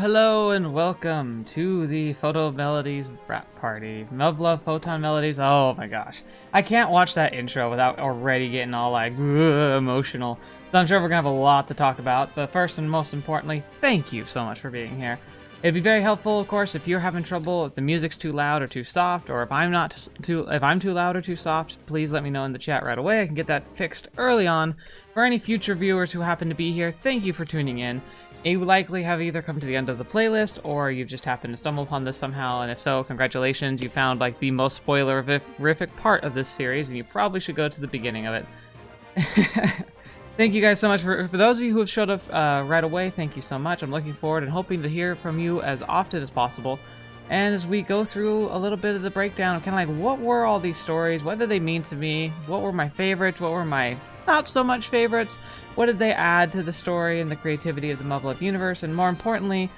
Hello, and welcome to the Photonmelodies rap party. Muv-Luv Photonmelodies. Oh my gosh. I can't watch that intro without already getting all like emotional. So I'm sure we're gonna have a lot to talk about, but first and most importantly, thank you so much for being here. It'd be very helpful, of course, if you're having trouble, if the music's too loud or too soft, or if I'm too loud or too soft, please let me know in the chat right away. I can get that fixed early on. For any future viewers who happen to be here, thank you for tuning in. You likely have either come to the end of the playlist, or you've just happened to stumble upon this somehow, and if so, congratulations, you found like the most spoilerific part of this series, and you probably should go to the beginning of it. Thank you guys so much for those of you who have showed up right away. Thank you so much. I'm looking forward and hoping to hear from you as often as possible. And as we go through a little bit of the breakdown of kind of like what were all these stories, what did they mean to me, what were my favorites, what were my not so much favorites, what did they add to the story and the creativity of the Muv-Luv Universe, and more importantly,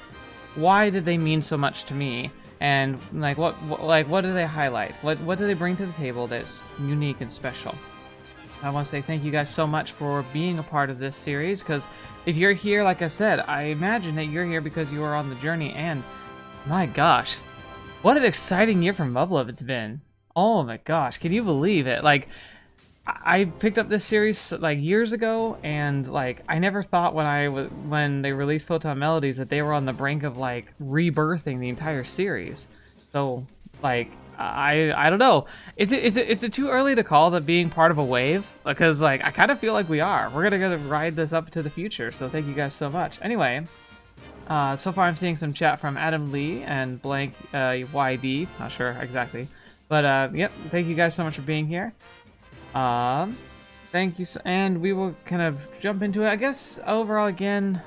why did they mean so much to me? And like what do they highlight? What do they bring to the table that's unique and special? I want to say thank you guys so much for being a part of this series, because if you're here, like I said, I imagine that you're here because you are on the journey, and my gosh, what an exciting year for Muv-Luv it's been. Oh my gosh, can you believe it? Like, I picked up this series like years ago, and like I never thought when they released Photonmelodies that they were on the brink of like rebirthing the entire series. So like I don't know. Is it too early to call that being part of a wave? Because like I kind of feel like we are. We're gonna ride this up to the future. So thank you guys so much. Anyway, so far I'm seeing some chat from Adam Lee and blank YD. Not sure exactly, but yep. Thank you guys so much for being here. Thank you, and we will kind of jump into it. I guess overall, again,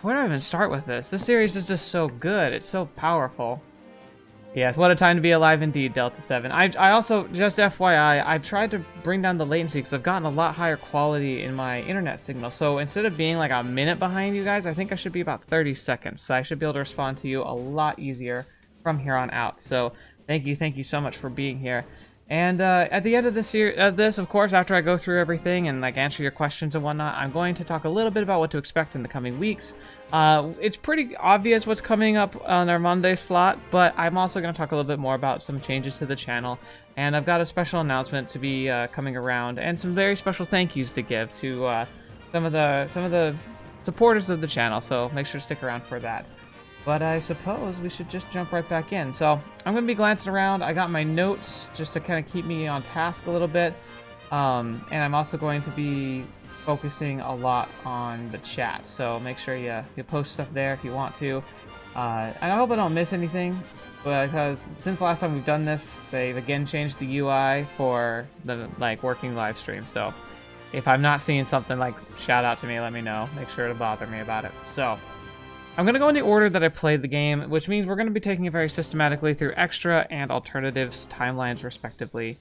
where do I even start with this? This series is just so good. It's so powerful. Yes, what a time to be alive indeed, Delta 7. I also, just FYI, I've tried to bring down the latency because I've gotten a lot higher quality in my internet signal. So instead of being like a minute behind you guys, I think I should be about 30 seconds. So I should be able to respond to you a lot easier from here on out. So thank you so much for being here. And at the end of this, of course, after I go through everything and like answer your questions and whatnot, I'm going to talk a little bit about what to expect in the coming weeks. It's pretty obvious what's coming up on our Monday slot, but I'm also going to talk a little bit more about some changes to the channel. And I've got a special announcement to be coming around, and some very special thank yous to give to some of the supporters of the channel. So make sure to stick around for that. But I suppose we should just jump right back in. So I'm going to be glancing around. I got my notes just to kind of keep me on task a little bit. And I'm also going to be focusing a lot on the chat. So make sure you post stuff there if you want to. And I hope I don't miss anything, because since the last time we've done this, they've again changed the UI for the working live stream. So if I'm not seeing something, shout out to me, let me know. Make sure to bother me about it. So I'm going to go in the order that I played the game, which means we're going to be taking it very systematically through extra and alternatives timelines, respectively.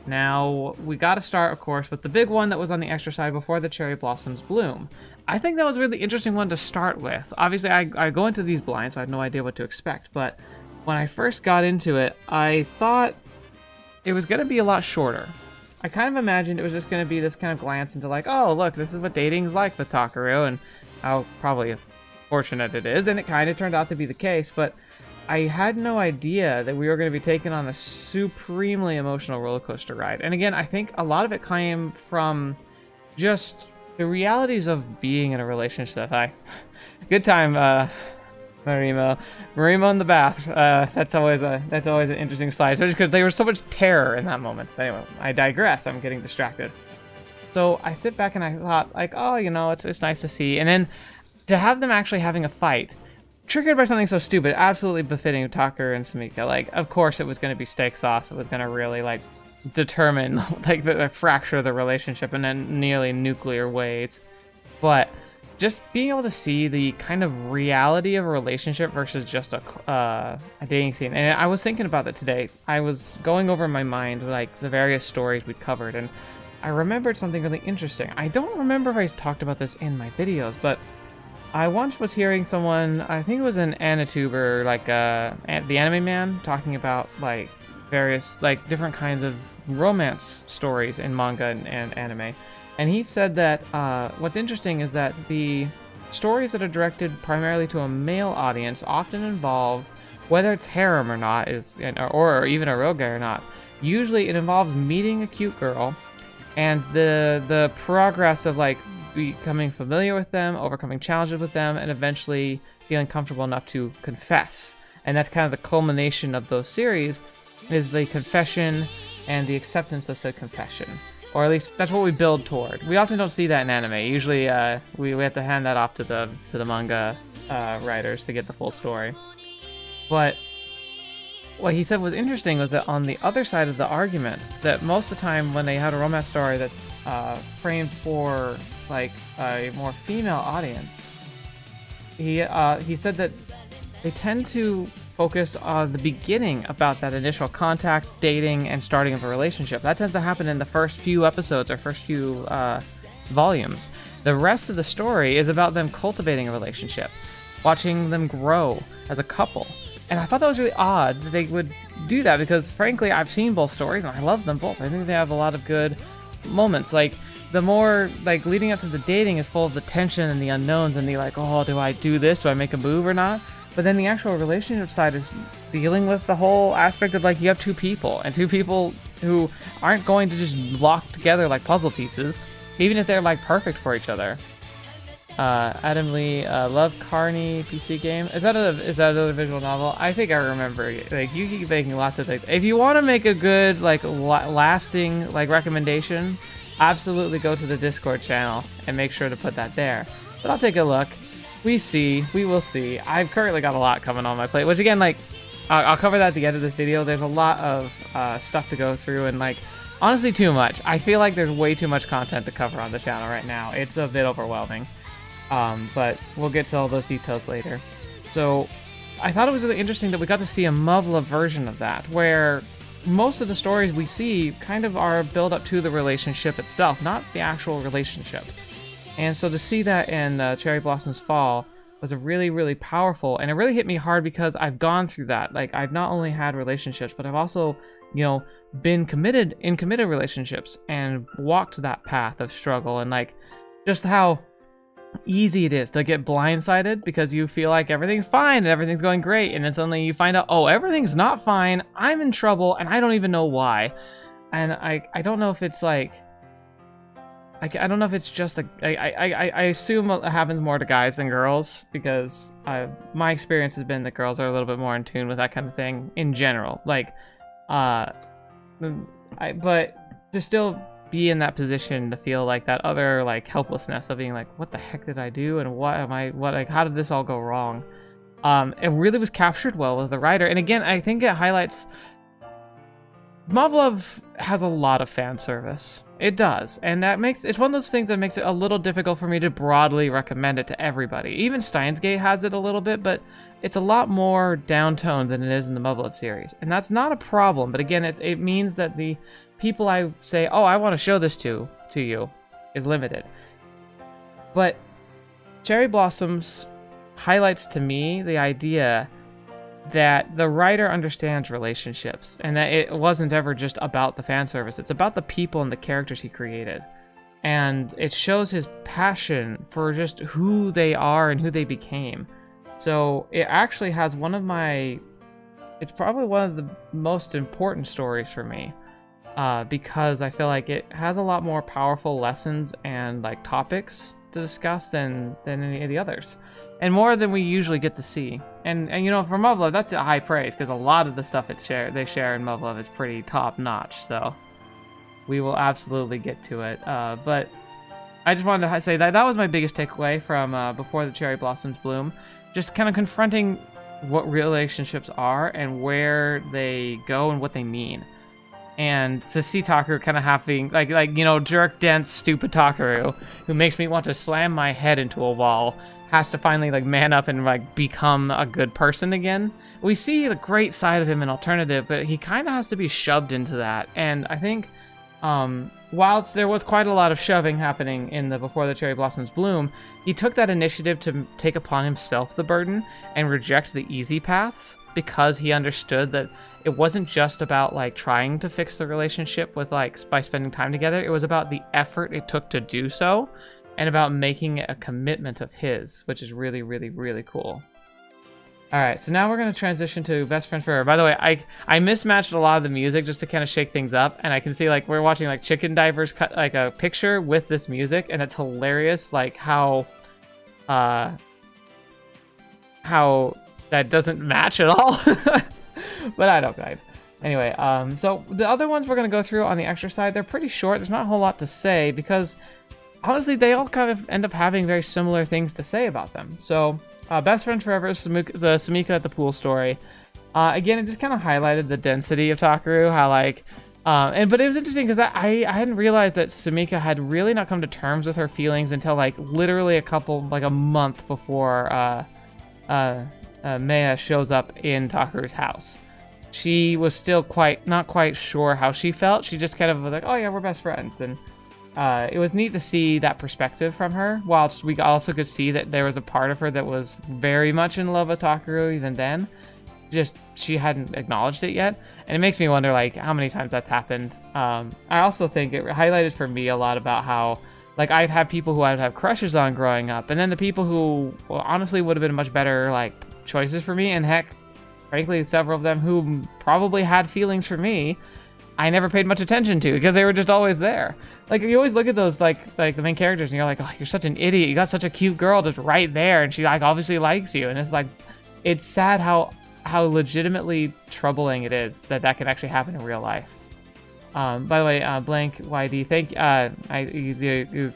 Now, we got to start, of course, with the big one that was on the extra side before the cherry blossoms bloom. I think that was a really interesting one to start with. Obviously, I go into these blind, so I have no idea what to expect, but when I first got into it, I thought it was going to be a lot shorter. I kind of imagined it was just going to be this kind of glance into oh, look, this is what dating's like with Takaru, and how probably fortunate it is, and it kind of turned out to be the case, but I had no idea that we were going to be taken on a supremely emotional roller coaster ride. And again, I think a lot of it came from just the realities of being in a relationship. Good time, Marimo. Marimo in the bath. That's always an interesting slide, especially because there was so much terror in that moment. But anyway, I digress. I'm getting distracted. So I sit back and I thought, oh, it's nice to see. And then to have them actually having a fight, triggered by something so stupid, absolutely befitting Tucker and Samika. Of course it was going to be steak sauce. It was going to really, determine, the fracture of the relationship in a nearly nuclear ways. But just being able to see the kind of reality of a relationship versus just a dating scene. And I was thinking about that today. I was going over in my mind, the various stories we'd covered, and I remembered something really interesting. I don't remember if I talked about this in my videos, but I once was hearing someone, I think it was an Anituber, the anime man, talking about various different kinds of romance stories in manga and anime. And he said that what's interesting is that the stories that are directed primarily to a male audience often involve, whether it's harem or not, or even a eroge or not, usually it involves meeting a cute girl and the progress of becoming familiar with them, overcoming challenges with them, and eventually feeling comfortable enough to confess. And that's kind of the culmination of those series, is the confession and the acceptance of said confession. Or at least that's what we build toward. We often don't see that in anime. Usually we have to hand that off to the manga writers to get the full story. But what he said was interesting was that on the other side of the argument, that most of the time when they had a romance story that's framed for a more female audience, he said that they tend to focus on the beginning about that initial contact, dating, and starting of a relationship. That tends to happen in the first few episodes or first few volumes. The rest of the story is about them cultivating a relationship, watching them grow as a couple. And I thought that was really odd that they would do that, because frankly, I've seen both stories and I love them both. I think they have a lot of good moments. The more leading up to the dating is full of the tension and the unknowns and the oh, do I do this? Do I make a move or not? But then the actual relationship side is dealing with the whole aspect of you have two people who aren't going to just lock together like puzzle pieces, even if they're perfect for each other. Adam Lee, Love Carney PC game. Is that a visual novel? I think I remember. You keep making lots of things. If you want to make a good lasting recommendation, absolutely go to the Discord channel and make sure to put that there. But I'll take a look. We will see. I've currently got a lot coming on my plate, which again, I'll cover that at the end of this video. There's a lot of stuff to go through, and honestly, too much. I feel like there's way too much content to cover on the channel right now. It's a bit overwhelming. But we'll get to all those details later. So I thought it was really interesting that we got to see a Muv-Luv version of that, where most of the stories we see kind of are build up to the relationship itself, not the actual relationship. And so to see that in Cherry Blossoms Fall was a really, really powerful, and it really hit me hard because I've gone through that. I've not only had relationships, but I've also, been committed in committed relationships and walked that path of struggle, and just how easy it is to get blindsided because you feel like everything's fine and everything's going great, and then suddenly you find out, oh, everything's not fine, I'm in trouble, and I don't even know why. And I don't know if it's I don't know if it's just I assume it happens more to guys than girls, because my experience has been that girls are a little bit more in tune with that kind of thing in general. But to still be in that position to feel like that other like helplessness of being like, what the heck did I do, and how did this all go wrong? It really was captured well with the writer, and again, I think it highlights Muv-Luv has a lot of fan service. It does, and it's one of those things that makes it a little difficult for me to broadly recommend it to everybody. Even Steins Gate has it a little bit, but it's a lot more downtoned than it is in the Muv-Luv series, and that's not a problem. But again, it means that the people I say, oh, I want to show this to you, is limited. But Cherry Blossoms highlights to me the idea that the writer understands relationships, and that it wasn't ever just about the fan service. It's about the people and the characters he created. And it shows his passion for just who they are and who they became. So it actually has it's probably one of the most important stories for me. Because I feel like it has a lot more powerful lessons and like topics to discuss than any of the others. And more than we usually get to see. And you know, for Muv-Luv, that's a high praise, because a lot of the stuff they share in Muv-Luv is pretty top-notch, so we will absolutely get to it. But I just wanted to say that was my biggest takeaway from Before the Cherry Blossoms Bloom. Just kind of confronting what relationships are and where they go and what they mean. And to see Takaru kind of having, like you know, jerk, dense, stupid Takaru, who makes me want to slam my head into a wall, has to finally like man up and like become a good person again. We see the great side of him in Alternative, but he kind of has to be shoved into that. And I think whilst there was quite a lot of shoving happening in the Before the Cherry Blossoms Bloom, he took that initiative to take upon himself the burden and reject the easy paths, because he understood that it wasn't just about like trying to fix the relationship with like by spending time together. It was about the effort it took to do so, and about making it a commitment of his, which is really, really, really cool. All right, so now we're going to transition to Best Friends Forever. By the way, I mismatched a lot of the music just to kind of shake things up, and I can see like we're watching like Chicken Divers cut like a picture with this music, and it's hilarious like how that doesn't match at all. But I don't mind. Anyway, so the other ones we're going to go through on the extra side, they're pretty short. There's not a whole lot to say, because honestly, they all kind of end up having very similar things to say about them. So, Best Friend Forever, the Sumika at the Pool story. Again, it just kind of highlighted the density of Takaru, how like, but it was interesting because I hadn't realized that Sumika had really not come to terms with her feelings until like literally a month before Maya shows up in Takaru's house. She was still not quite sure how she felt. She just kind of was like, oh yeah, we're best friends. And it was neat to see that perspective from her, whilst we also could see that there was a part of her that was very much in love with Takaru even then. Just she hadn't acknowledged it yet. And it makes me wonder like how many times that's happened. I also think it highlighted for me a lot about how like I've had people who I'd have crushes on growing up, and then the people who honestly would have been much better like choices for me, and heck, frankly, several of them who probably had feelings for me, I never paid much attention to because they were just always there. Like you always look at those like the main characters and you're like, oh, you're such an idiot. You got such a cute girl just right there, and she like obviously likes you. And it's like, it's sad how legitimately troubling it is that can actually happen in real life. By the way, Blank YD, thank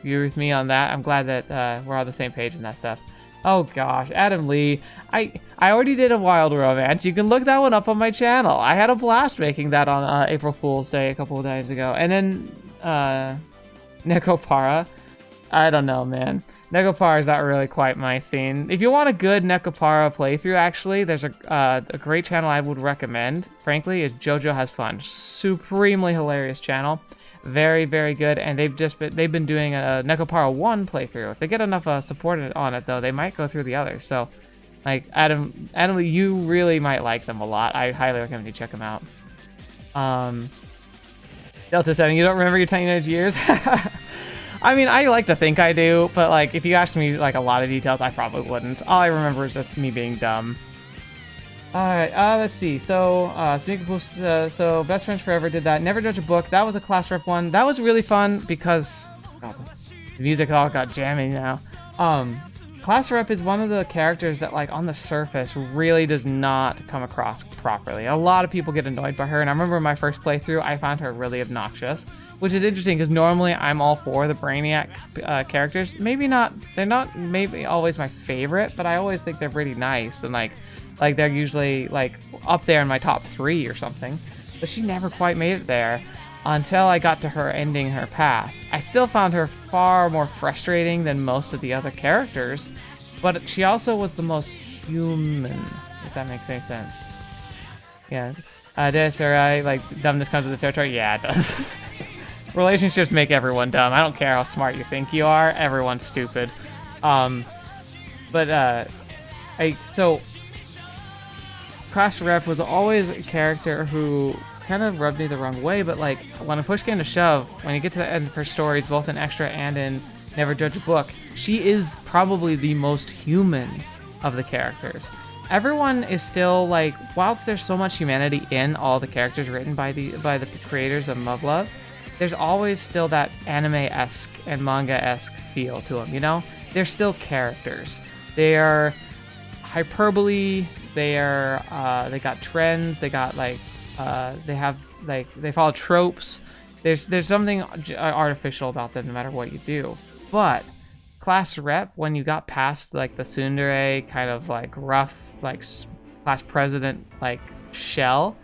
you with me on that. I'm glad that we're on the same page in that stuff. Oh gosh, Adam Lee. I already did a Wild Romance. You can look that one up on my channel. I had a blast making that on April Fool's Day a couple of days ago. And then Nekopara. I don't know, man. Nekopara is not really quite my scene. If you want a good Nekopara playthrough, actually, there's a great channel I would recommend. Frankly, is JoJo Has Fun. Supremely hilarious channel. Very, very good, and they've been doing a Nekopara 1 playthrough. If they get enough support on it, though, they might go through the others. So, like, Adam, you really might like them a lot. I highly recommend you check them out. Delta 7, you don't remember your teenage years? I mean, I like to think I do, but, like, if you asked me, like, a lot of details, I probably wouldn't. All I remember is just me being dumb. Alright, let's see. So, so Best Friends Forever did that. Never Judge a Book. That was a class rep one. That was really fun because God, the music all got jammy now. Class rep is one of the characters that, like, on the surface really does not come across properly. A lot of people get annoyed by her, and I remember in my first playthrough, I found her really obnoxious, which is interesting because normally I'm all for the Brainiac characters. Maybe not, they're not maybe always my favorite, but I always think they're pretty nice, and like they're usually like up there in my top 3 or something. But she never quite made it there until I got to her ending her path. I still found her far more frustrating than most of the other characters, but she also was the most human, if that makes any sense. Yeah. This, alright, like, dumbness comes with the territory? Yeah, it does. Relationships make everyone dumb. I don't care how smart you think you are, everyone's stupid. So Class Rep was always a character who kind of rubbed me the wrong way, but like when a push came to shove, when you get to the end of her stories, both in Extra and in Never Judge a Book, she is probably the most human of the characters. Everyone is still like, whilst there's so much humanity in all the characters written by the creators of Muv-Luv, there's always still that anime-esque and manga-esque feel to them, you know? They're still characters. They are hyperbole, they got trends, they got like, they follow tropes. There's something artificial about them no matter what you do. But Class Rep, when you got past like the tsundere kind of like rough like class president like shell,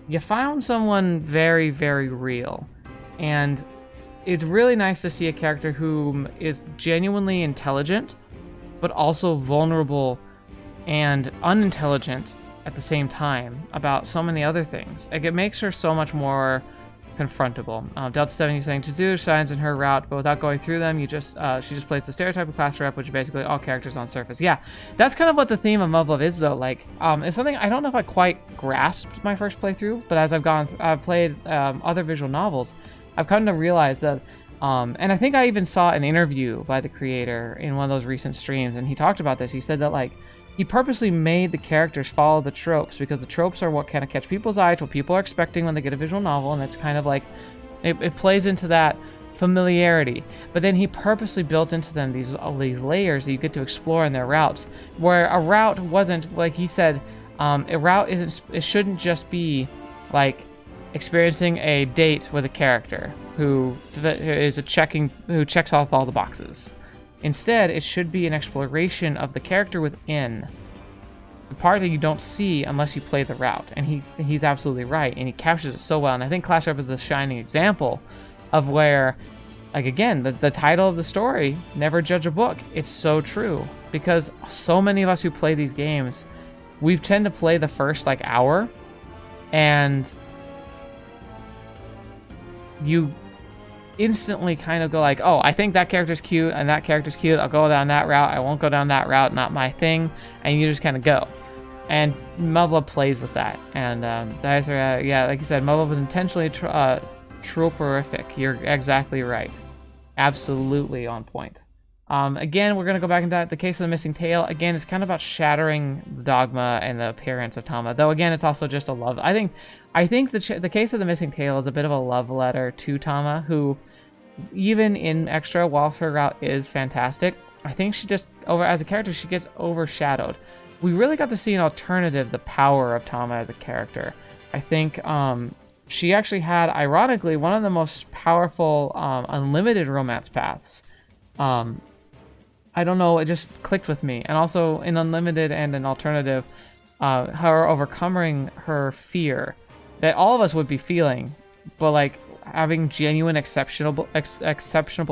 you found someone very, very real. And it's really nice to see a character who is genuinely intelligent but also vulnerable and unintelligent at the same time about so many other things. Like, it makes her so much more confrontable. Delta70 saying Chizuru shines in her route, but without going through them, she just plays the stereotype of Class Rep, which is basically all characters on surface. Yeah, that's kind of what the theme of Muv-Luv is, though. Like, it's something I don't know if I quite grasped my first playthrough, but as I've played other visual novels, I've come to realize that, and I think I even saw an interview by the creator in one of those recent streams, and he talked about this. He said that, like, he purposely made the characters follow the tropes because the tropes are what kind of catch people's eyes, what people are expecting when they get a visual novel, and it's kind of like, it plays into that familiarity. But then he purposely built into them these layers that you get to explore in their routes, where a route wasn't, like he said, a route it shouldn't just be like experiencing a date with a character who checks off all the boxes. Instead, it should be an exploration of the character within, the part that you don't see unless you play the route. And he's absolutely right, and he captures it so well. And I think Clash Rep is a shining example of where, like, again, the title of the story, Never Judge a Book, it's so true. Because so many of us who play these games, we tend to play the first, like, hour, and you instantly kind of go like, oh, I think that character's cute and that character's cute, I'll go down that route, I won't go down that route, not my thing, and you just kind of go. And Muv-Luv plays with that, and yeah, like you said, Muv-Luv was intentionally troperific. You're exactly right, absolutely on point. Again, we're going to go back into the case of the missing tail. Again, it's kind of about shattering the dogma and the appearance of Tama, though again, it's also just a love. I think the case of the missing tail is a bit of a love letter to Tama, who, even in Extra, while her route is fantastic, I think she just, as a character, she gets overshadowed. We really got to see an alternative, the power of Tama as a character. I think she actually had, ironically, one of the most powerful unlimited romance paths. I don't know, it just clicked with me. And also, in Unlimited and an alternative, her overcoming her fear that all of us would be feeling, but like having genuine exceptional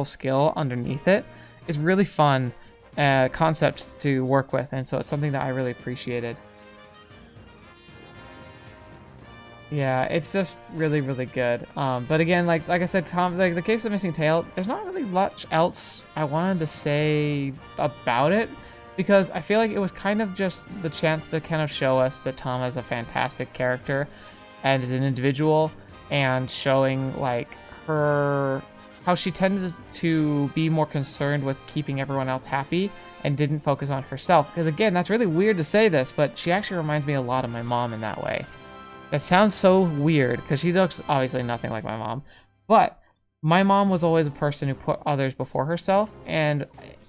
skill underneath it is really fun concept to work with, and so it's something that I really appreciated. Yeah, it's just really, really good. But again, like I said, like the case of the missing tail, there's not really much else I wanted to say about it, because I feel like it was kind of just the chance to kind of show us that Tama is a fantastic character and as an individual, and showing like how she tended to be more concerned with keeping everyone else happy and didn't focus on herself. Because again, that's really weird to say this, but she actually reminds me a lot of my mom in that way. That sounds so weird, because she looks obviously nothing like my mom, but my mom was always a person who put others before herself and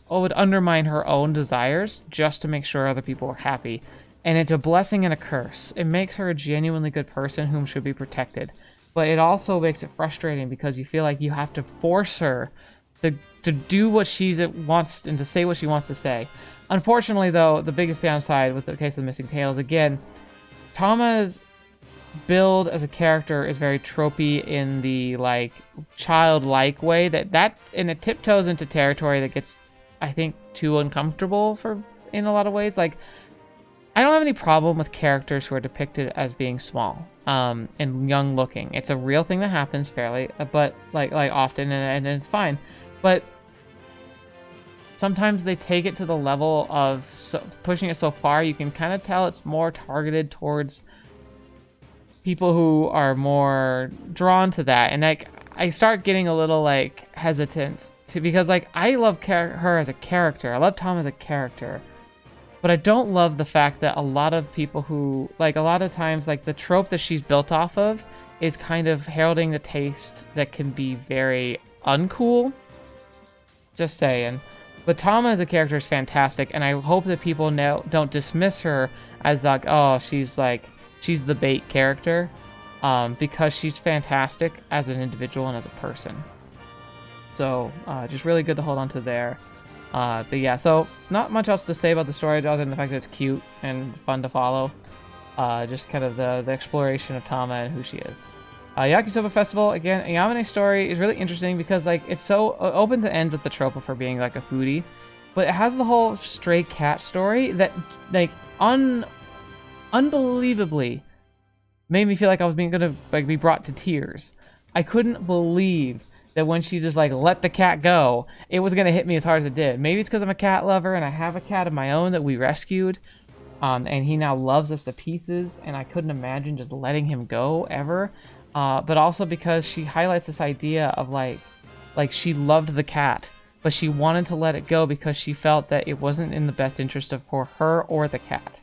would undermine her own desires just to make sure other people were happy. And it's a blessing and a curse. It makes her a genuinely good person whom should be protected. but it also makes it frustrating because you feel like you have to force her to do what she wants and to say what she wants to say. Unfortunately, though, the biggest downside with the case of Missing Tails, again, Tama's build as a character is very tropey in the like childlike way and it tiptoes into territory that gets, I think, too uncomfortable in a lot of ways. Like, I don't have any problem with characters who are depicted as being small and young looking. It's a real thing that happens fairly, but like often, and it's fine. But sometimes they take it to the level of pushing it so far, you can kind of tell it's more targeted towards people who are more drawn to that. And like, I start getting a little like hesitant because like I love her as a character. I love Tom as a character. But I don't love the fact that a lot of people who, like, a lot of times, like, the trope that she's built off of is kind of heralding the taste that can be very uncool. Just saying. But Tama as a character is fantastic, and I hope that people don't dismiss her as, like, oh, she's the bait character, because she's fantastic as an individual and as a person. So, just really good to hold on to there. But yeah, so not much else to say about the story other than the fact that it's cute and fun to follow. Just kind of the exploration of Tama and who she is. Yakisoba Festival, again, Yamane's story is really interesting because like it's so open to end with the trope of her being like a foodie, but it has the whole stray cat story that like unbelievably made me feel like I was gonna be brought to tears. I couldn't believe that when she just like let the cat go, it was gonna hit me as hard as it did. Maybe it's because I'm a cat lover and I have a cat of my own that we rescued, and he now loves us to pieces, and I couldn't imagine just letting him go ever. But also because she highlights this idea of like she loved the cat, but she wanted to let it go because she felt that it wasn't in the best interest for her or the cat.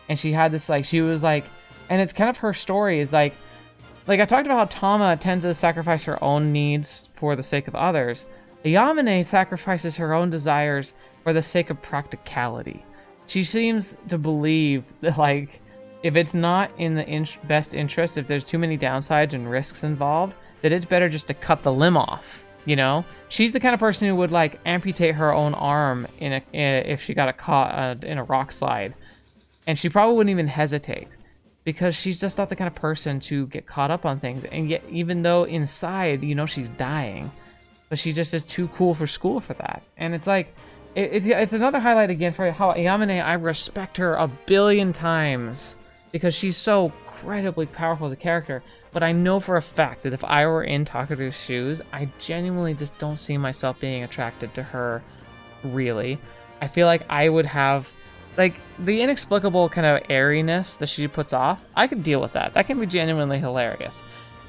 And she had this she was like, and it's kind of her story is like I talked about how Tama tends to sacrifice her own needs for the sake of others. Yamane sacrifices her own desires for the sake of practicality. She seems to believe that if it's not in the best interest, if there's too many downsides and risks involved, that it's better just to cut the limb off, you know? She's the kind of person who would amputate her own arm if she got caught in a rock slide. And she probably wouldn't even hesitate, because she's just not the kind of person to get caught up on things. And yet, even though inside, she's dying, but she just is too cool for school for that. And it's it's another highlight again for how Yamane, I respect her a billion times because she's so incredibly powerful as a character. But I know for a fact that if I were in Takeru's shoes, I genuinely just don't see myself being attracted to her, really. I feel like I would have the inexplicable kind of airiness that she puts off. I could deal with that. That can be genuinely hilarious.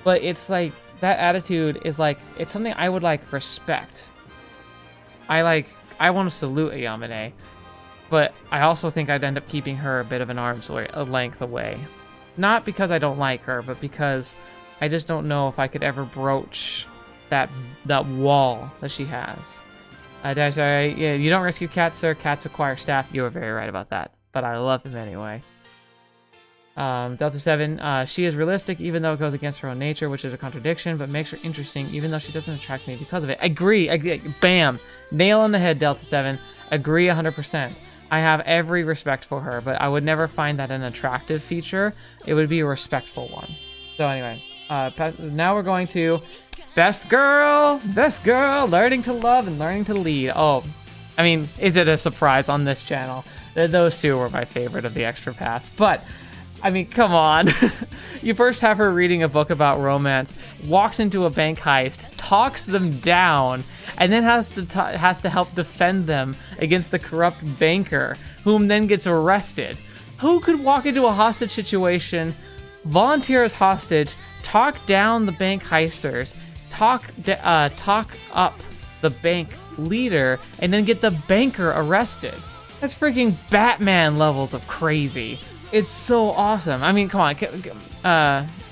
But it's that attitude is it's something I would respect. I want to salute a Yamane, but I also think I'd end up keeping her a bit of an arm's length away. Not because I don't like her, but because I just don't know if I could ever broach that wall that she has. Yeah, you don't rescue cats, sir. Cats acquire staff. You were very right about that. But I love him anyway. Delta 7, she is realistic even though it goes against her own nature, which is a contradiction, but makes her interesting even though she doesn't attract me because of it. Agree. Bam. Nail on the head, Delta 7. Agree 100%. I have every respect for her, but I would never find that an attractive feature. It would be a respectful one. So anyway, now we're going to Best girl, learning to love and learning to lead. Oh, I mean, is it a surprise on this channel that those two were my favorite of the extra paths? But, I mean, come on. You first have her reading a book about romance, walks into a bank heist, talks them down, and then has to help defend them against the corrupt banker, whom then gets arrested. Who could walk into a hostage situation, volunteer as hostage, talk down the bank heisters, talk up the bank leader, and then get the banker arrested? That's freaking Batman levels of crazy. It's so awesome. I mean, come on.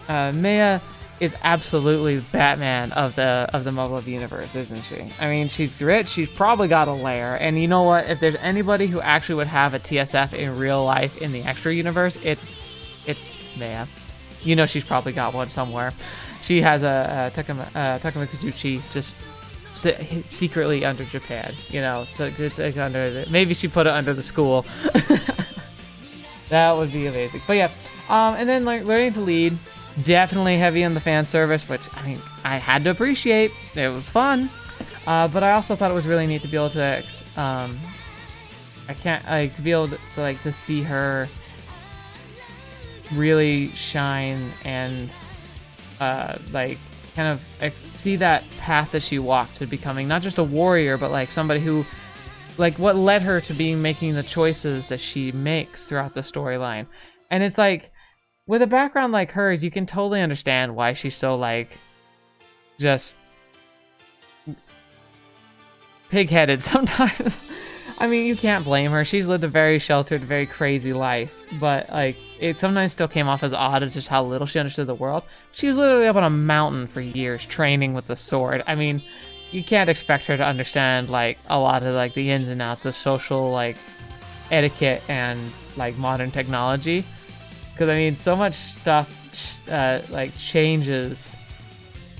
Maya is absolutely Batman of the Muv-Luv Universe, isn't she? I mean, she's rich. She's probably got a lair. And you know what? If there's anybody who actually would have a TSF in real life in the extra universe, it's Maya. She's probably got one somewhere. she has a Takuma Kazuchi just secretly under Japan, you know, so it's like maybe she put it under the school. That would be amazing. But yeah, and then like learning to lead, definitely heavy on the fan service, which I mean I had to appreciate. It was fun, but I also thought it was really neat to be able to to be able to like to see her really shine and like kind of see that path that she walked to becoming not just a warrior, but like somebody who, like, what led her to making the choices that she makes throughout the storyline. And it's like, with a background like hers, you can totally understand why she's so like just pig-headed sometimes. I mean, you can't blame her. She's lived a very sheltered, very crazy life, but like it sometimes still came off as odd at just how little she understood the world. She was literally up on a mountain for years training with the sword. I mean, you can't expect her to understand like a lot of like the ins and outs of social like etiquette and like modern technology, because I mean so much stuff like changes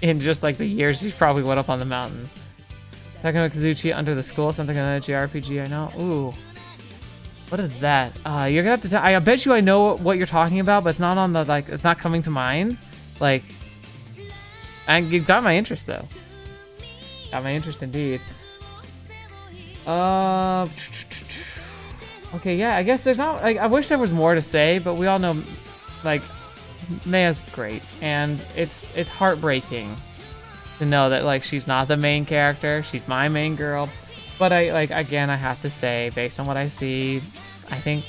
in just like the years she probably went up on the mountain. Takuma Kazuchi under the school, something on a JRPG, I know. Ooh. What is that? You're gonna have to tell. I bet you I know what you're talking about, but it's not on the, like, it's not coming to mind. Like, and you got my interest, though. Got my interest indeed. Okay, yeah, I guess there's not, like, I wish there was more to say, but we all know, like, Meia's great, and it's heartbreaking to know that like she's not the main character, she's my main girl. But I like, again, I have to say, based on what I see, I think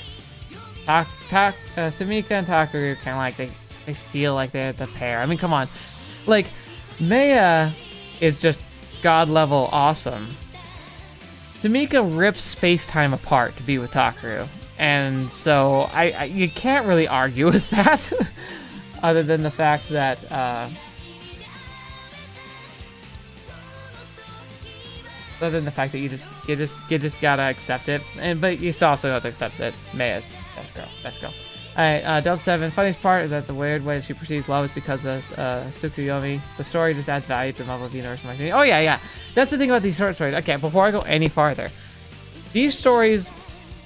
Sumika and Takeru kind of like they feel like they're the pair. I mean, come on, like Meia is just god level awesome. Sumika rips space-time apart to be with Takeru, and so I you can't really argue with that, other than the fact that you just gotta accept it, but you also have to accept that Meia's best girl. Alright, Delta 7, funniest part is that the weird way she perceives love is because of Tsukuyomi. The story just adds value to the Muv-Luv Universe. Oh yeah, that's the thing about these short stories. Okay, before I go any farther, these stories,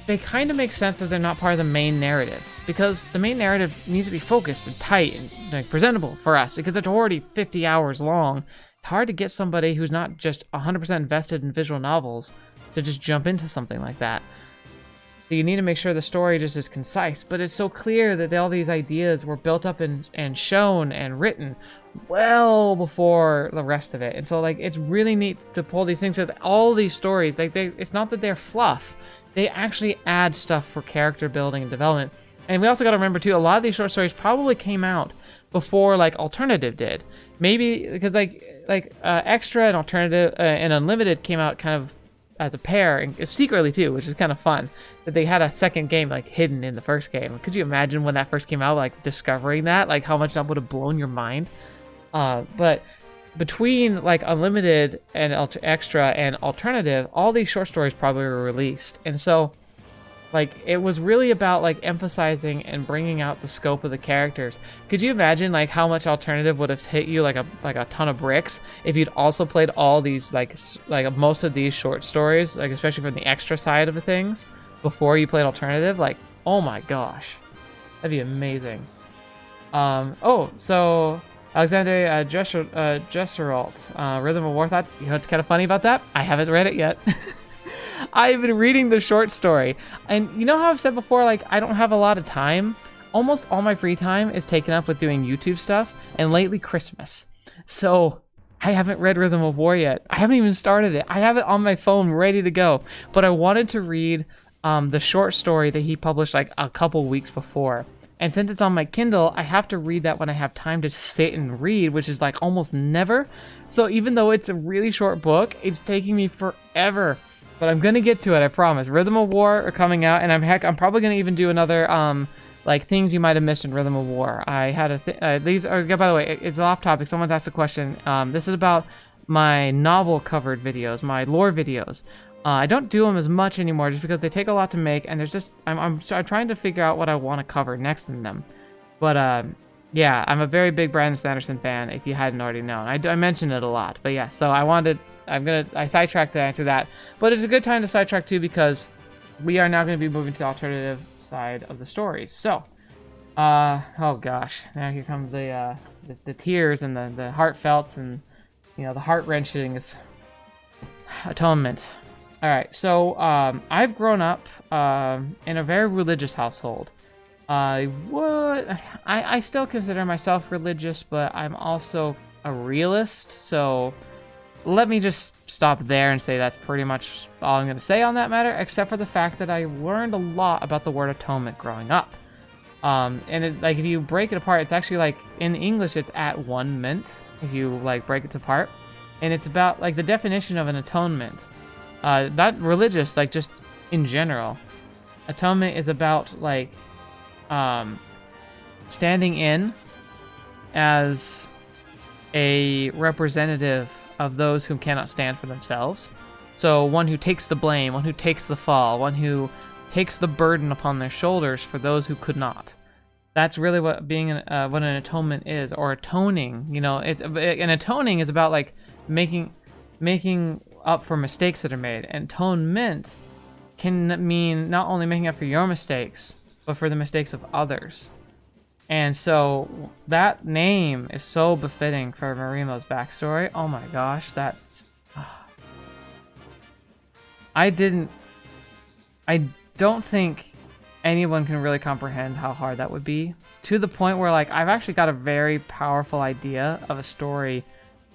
they kind of make sense that they're not part of the main narrative, because the main narrative needs to be focused and tight and like presentable for us, because it's already 50 hours long. It's hard to get somebody who's not just 100% invested in visual novels to just jump into something like that. So you need to make sure the story just is concise, but it's so clear that all these ideas were built up and shown and written well before the rest of it. And so like it's really neat to pull these things, that all these stories, like it's not that they're fluff, they actually add stuff for character building and development. And we also got to remember too, a lot of these short stories probably came out before like Alternative did. Maybe because like Extra and Alternative and Unlimited came out kind of as a pair, and secretly too, which is kind of fun, that they had a second game like hidden in the first game. Could you imagine when that first came out, like discovering that, like how much that would have blown your mind? But between like Unlimited and Extra and Alternative, all these short stories probably were released, and so like it was really about like emphasizing and bringing out the scope of the characters. Could you imagine like how much Alternative would have hit you like a ton of bricks if you'd also played all these like most of these short stories, like especially from the Extra side of the things, before you played Alternative? Like, oh my gosh, that'd be amazing. So Alexander Jesseralt, Rhythm of War thoughts. You know what's kind of funny about that? I haven't read it yet. I've been reading the short story, and you know how I've said before, like, I don't have a lot of time? Almost all my free time is taken up with doing YouTube stuff, and lately Christmas. So I haven't read Rhythm of War yet. I haven't even started it. I have it on my phone ready to go, but I wanted to read the short story that he published like a couple weeks before. And since it's on my Kindle, I have to read that when I have time to sit and read, which is like almost never. So even though it's a really short book, it's taking me forever. But I'm gonna get to it, I promise. Rhythm of War are coming out, and I'm probably gonna even do another like things you might have missed in Rhythm of War. I had these are, by the way, it's off topic. Someone's asked a question. This is about my novel covered videos, my lore videos. I don't do them as much anymore just because they take a lot to make, and there's just I'm trying to figure out what I want to cover next in them. But Yeah, I'm a very big Brandon Sanderson fan, if you hadn't already known. I mentioned it a lot, but yeah, so I sidetracked to answer that. But it's a good time to sidetrack too, because we are now going to be moving to the alternative side of the stories. So, oh gosh, now here comes the tears and the heartfelts and, you know, the heart-wrenchings. Atonement. Alright, so, I've grown up, in a very religious household. I still consider myself religious, but I'm also a realist, so let me just stop there and say that's pretty much all I'm going to say on that matter, except for the fact that I learned a lot about the word atonement growing up. And like, if you break it apart, it's actually like, in English, it's atonement, if you like break it apart. And it's about like the definition of an atonement. Not religious, like just in general. Atonement is about like, standing in as a representative of those who cannot stand for themselves. So one who takes the blame, one who takes the fall, one who takes the burden upon their shoulders for those who could not. That's really what what an atonement is, or atoning. You know, an atoning is about like making up for mistakes that are made. Atonement can mean not only making up for your mistakes, but for the mistakes of others. And so that name is so befitting for Marimo's backstory. Oh my gosh, that's... I don't think anyone can really comprehend how hard that would be. To the point where, like, I've actually got a very powerful idea of a story,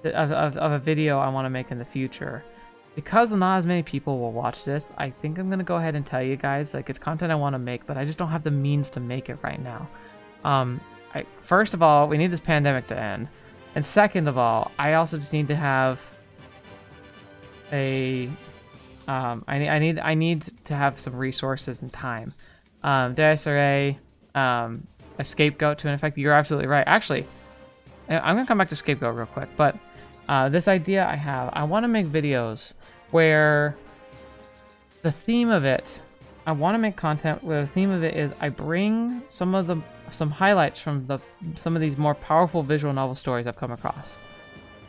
of a video I want to make in the future. Because not as many people will watch this, I think I'm going to go ahead and tell you guys, like, it's content I want to make, but I just don't have the means to make it right now. First of all, we need this pandemic to end. And second of all, I also just need to have a... I need to have some resources and time. Desiree, a scapegoat to an effect. You're absolutely right. Actually, I'm going to come back to scapegoat real quick, but this idea I have, I want to make videos where the theme of it, I want to make content where the theme of it is I bring some highlights from some of these more powerful visual novel stories I've come across.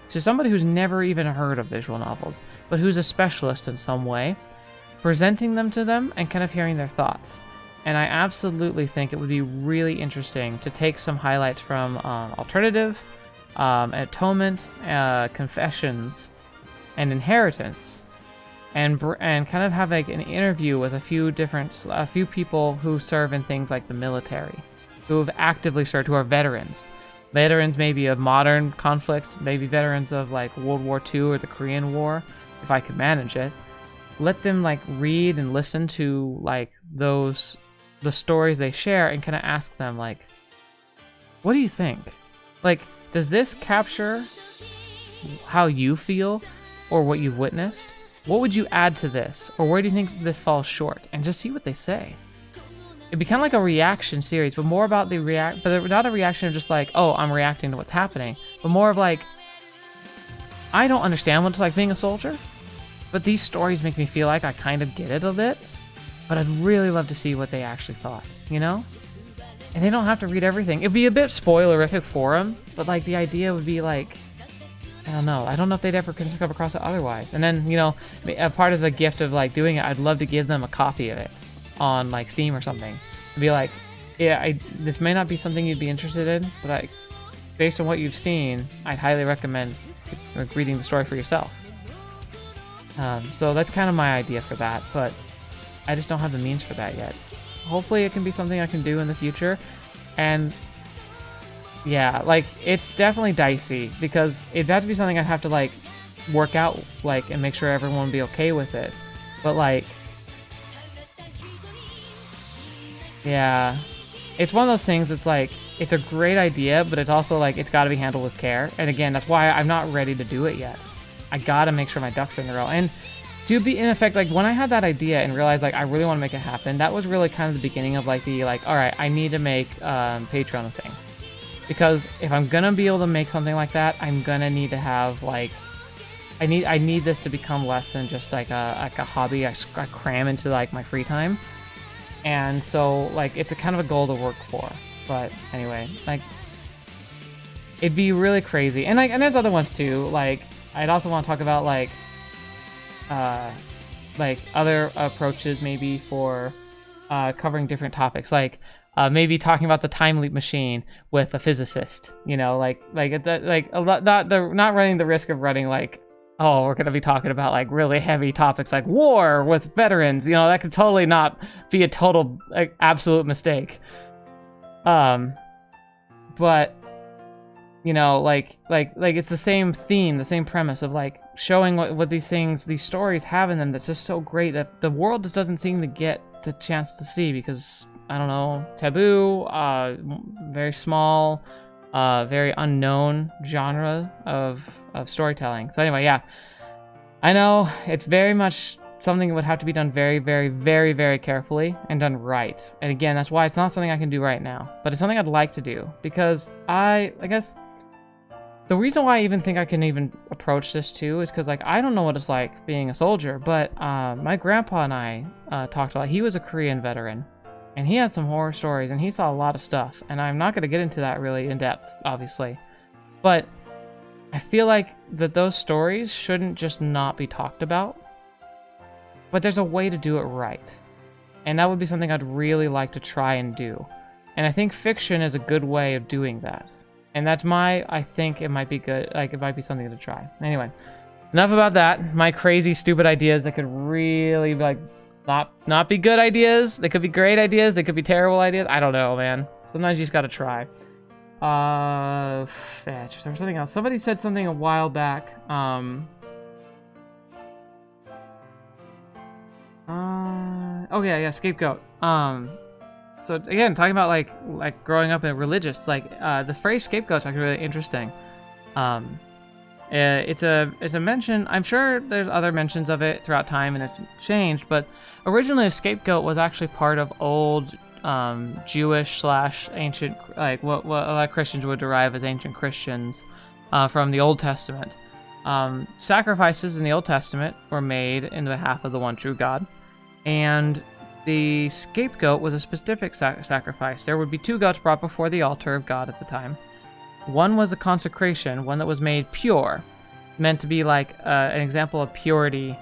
To somebody who's never even heard of visual novels, but who's a specialist in some way, presenting them to them and kind of hearing their thoughts. And I absolutely think it would be really interesting to take some highlights from Alternative, Atonement, Confessions, and Inheritance, and kind of have like an interview with a few people who serve in things like the military, who have actively served, who are veterans. Veterans maybe of modern conflicts, maybe veterans of like World War II or the Korean War, if I could manage it. Let them like read and listen to like the stories they share and kind of ask them like, what do you think? Like, does this capture how you feel or what you've witnessed? What would you add to this? Or where do you think this falls short? And just see what they say. It'd be kind of like a reaction series, but more about but not a reaction of just like, oh, I'm reacting to what's happening, but more of like, I don't understand what it's like being a soldier, but these stories make me feel like I kind of get it a bit, but I'd really love to see what they actually thought, you know? And they don't have to read everything. It'd be a bit spoilerific for them, but like the idea would be like, I don't know if they'd ever come across it otherwise. And then, you know, a part of the gift of like doing it, I'd love to give them a copy of it on like Steam or something. To be like, yeah, this may not be something you'd be interested in, but based on what you've seen, I'd highly recommend reading the story for yourself. So that's kind of my idea for that, but I just don't have the means for that yet. Hopefully it can be something I can do in the future. And yeah, like, it's definitely dicey, because it'd have to be something I'd have to like work out, like, and make sure everyone would be okay with it. But like, yeah, it's one of those things that's like, it's a great idea, but it's also like, it's got to be handled with care. And again, that's why I'm not ready to do it yet. I got to make sure my ducks are in a row. And to be, in effect, like, when I had that idea and realized, like, I really want to make it happen, that was really kind of the beginning of, like, all right, I need to make Patreon a thing. Because if I'm going to be able to make something like that, I'm going to need to have, like, I need this to become less than just, like a hobby I cram into, like, my free time. And so, like, it's a kind of a goal to work for. But anyway, like, it'd be really crazy. And like, and there's other ones too. Like, I'd also want to talk about like other approaches maybe for covering different topics, like maybe talking about the time leap machine with a physicist. You know, like a lot, not running the risk of running like, oh, we're gonna be talking about like really heavy topics like war with veterans. You know, that could totally not be a total like, absolute mistake. But you know, like it's the same theme, the same premise of like showing what these stories have in them that's just so great that the world just doesn't seem to get the chance to see because, I don't know, taboo, very small, very unknown genre of storytelling. So anyway, yeah, I know it's very much something that would have to be done very, very, very, very carefully and done right. And again, that's why it's not something I can do right now, but it's something I'd like to do because I guess the reason why I even think I can even approach this too is because like I don't know what it's like being a soldier, but my grandpa and I talked a lot. He was a Korean veteran, and he had some horror stories, and he saw a lot of stuff. And I'm not going to get into that really in depth, obviously, but I feel like that those stories shouldn't just not be talked about, but there's a way to do it right, and that would be something I'd really like to try and do. And I think fiction is a good way of doing that. And that's I think it might be good, like it might be something to try. Anyway, enough about that. My crazy, stupid ideas that could really like not be good ideas. They could be great ideas. They could be terrible ideas. I don't know, man. Sometimes you just gotta try. Fetch. There was something else. Somebody said something a while back. Oh yeah, scapegoat. So again, talking about like growing up in religious, like the phrase scapegoat's actually really interesting. It's a mention. I'm sure there's other mentions of it throughout time, and it's changed. But originally, a scapegoat was actually part of old Jewish / ancient, like what a lot of Christians would derive as ancient Christians from the Old Testament. Sacrifices in the Old Testament were made in behalf of the one true God, and the scapegoat was a specific sacrifice. There would be 2 goats brought before the altar of God at the time. One was a consecration, one that was made pure, meant to be like an example of purity,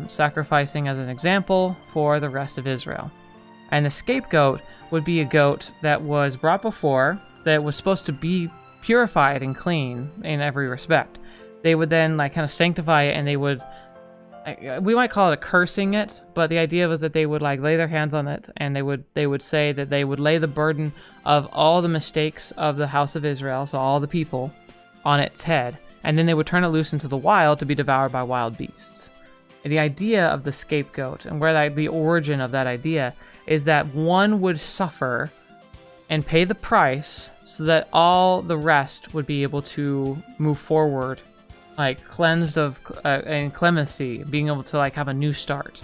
sacrificing as an example for the rest of Israel. And the scapegoat would be a goat that was brought before, that was supposed to be purified and clean in every respect. They would then like kind of sanctify it, and they would, we might call it a cursing it, but the idea was that they would like lay their hands on it, and they would say that they would lay the burden of all the mistakes of the house of Israel, so all the people, on its head, and then they would turn it loose into the wild to be devoured by wild beasts. And the idea of the scapegoat, and where the origin of that idea, is that one would suffer and pay the price so that all the rest would be able to move forward, like cleansed of and clemency, being able to like have a new start.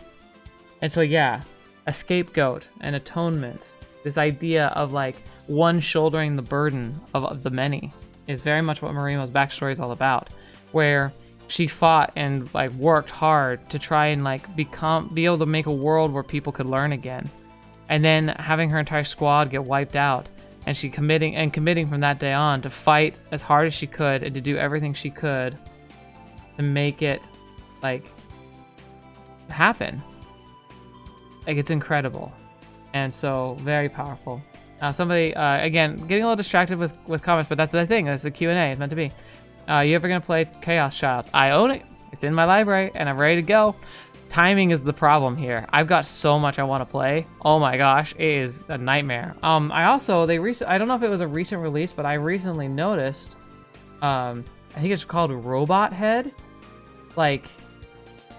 And so yeah, a scapegoat, an atonement, this idea of like one shouldering the burden of the many is very much what Marimo's backstory is all about, where she fought and like worked hard to try and like be able to make a world where people could learn again, and then having her entire squad get wiped out, and she committing from that day on to fight as hard as she could and to do everything she could to make it like happen. Like, it's incredible, and so very powerful. Somebody again getting a little distracted with comments, but that's the thing. That's the Q&A. It's meant to be. You ever gonna play Chaos Child? I own it. It's in my library, and I'm ready to go. Timing is the problem here. I've got so much I want to play. Oh my gosh, it is a nightmare. I also I don't know if it was a recent release, but I recently noticed. I think it's called Robot Head. Like,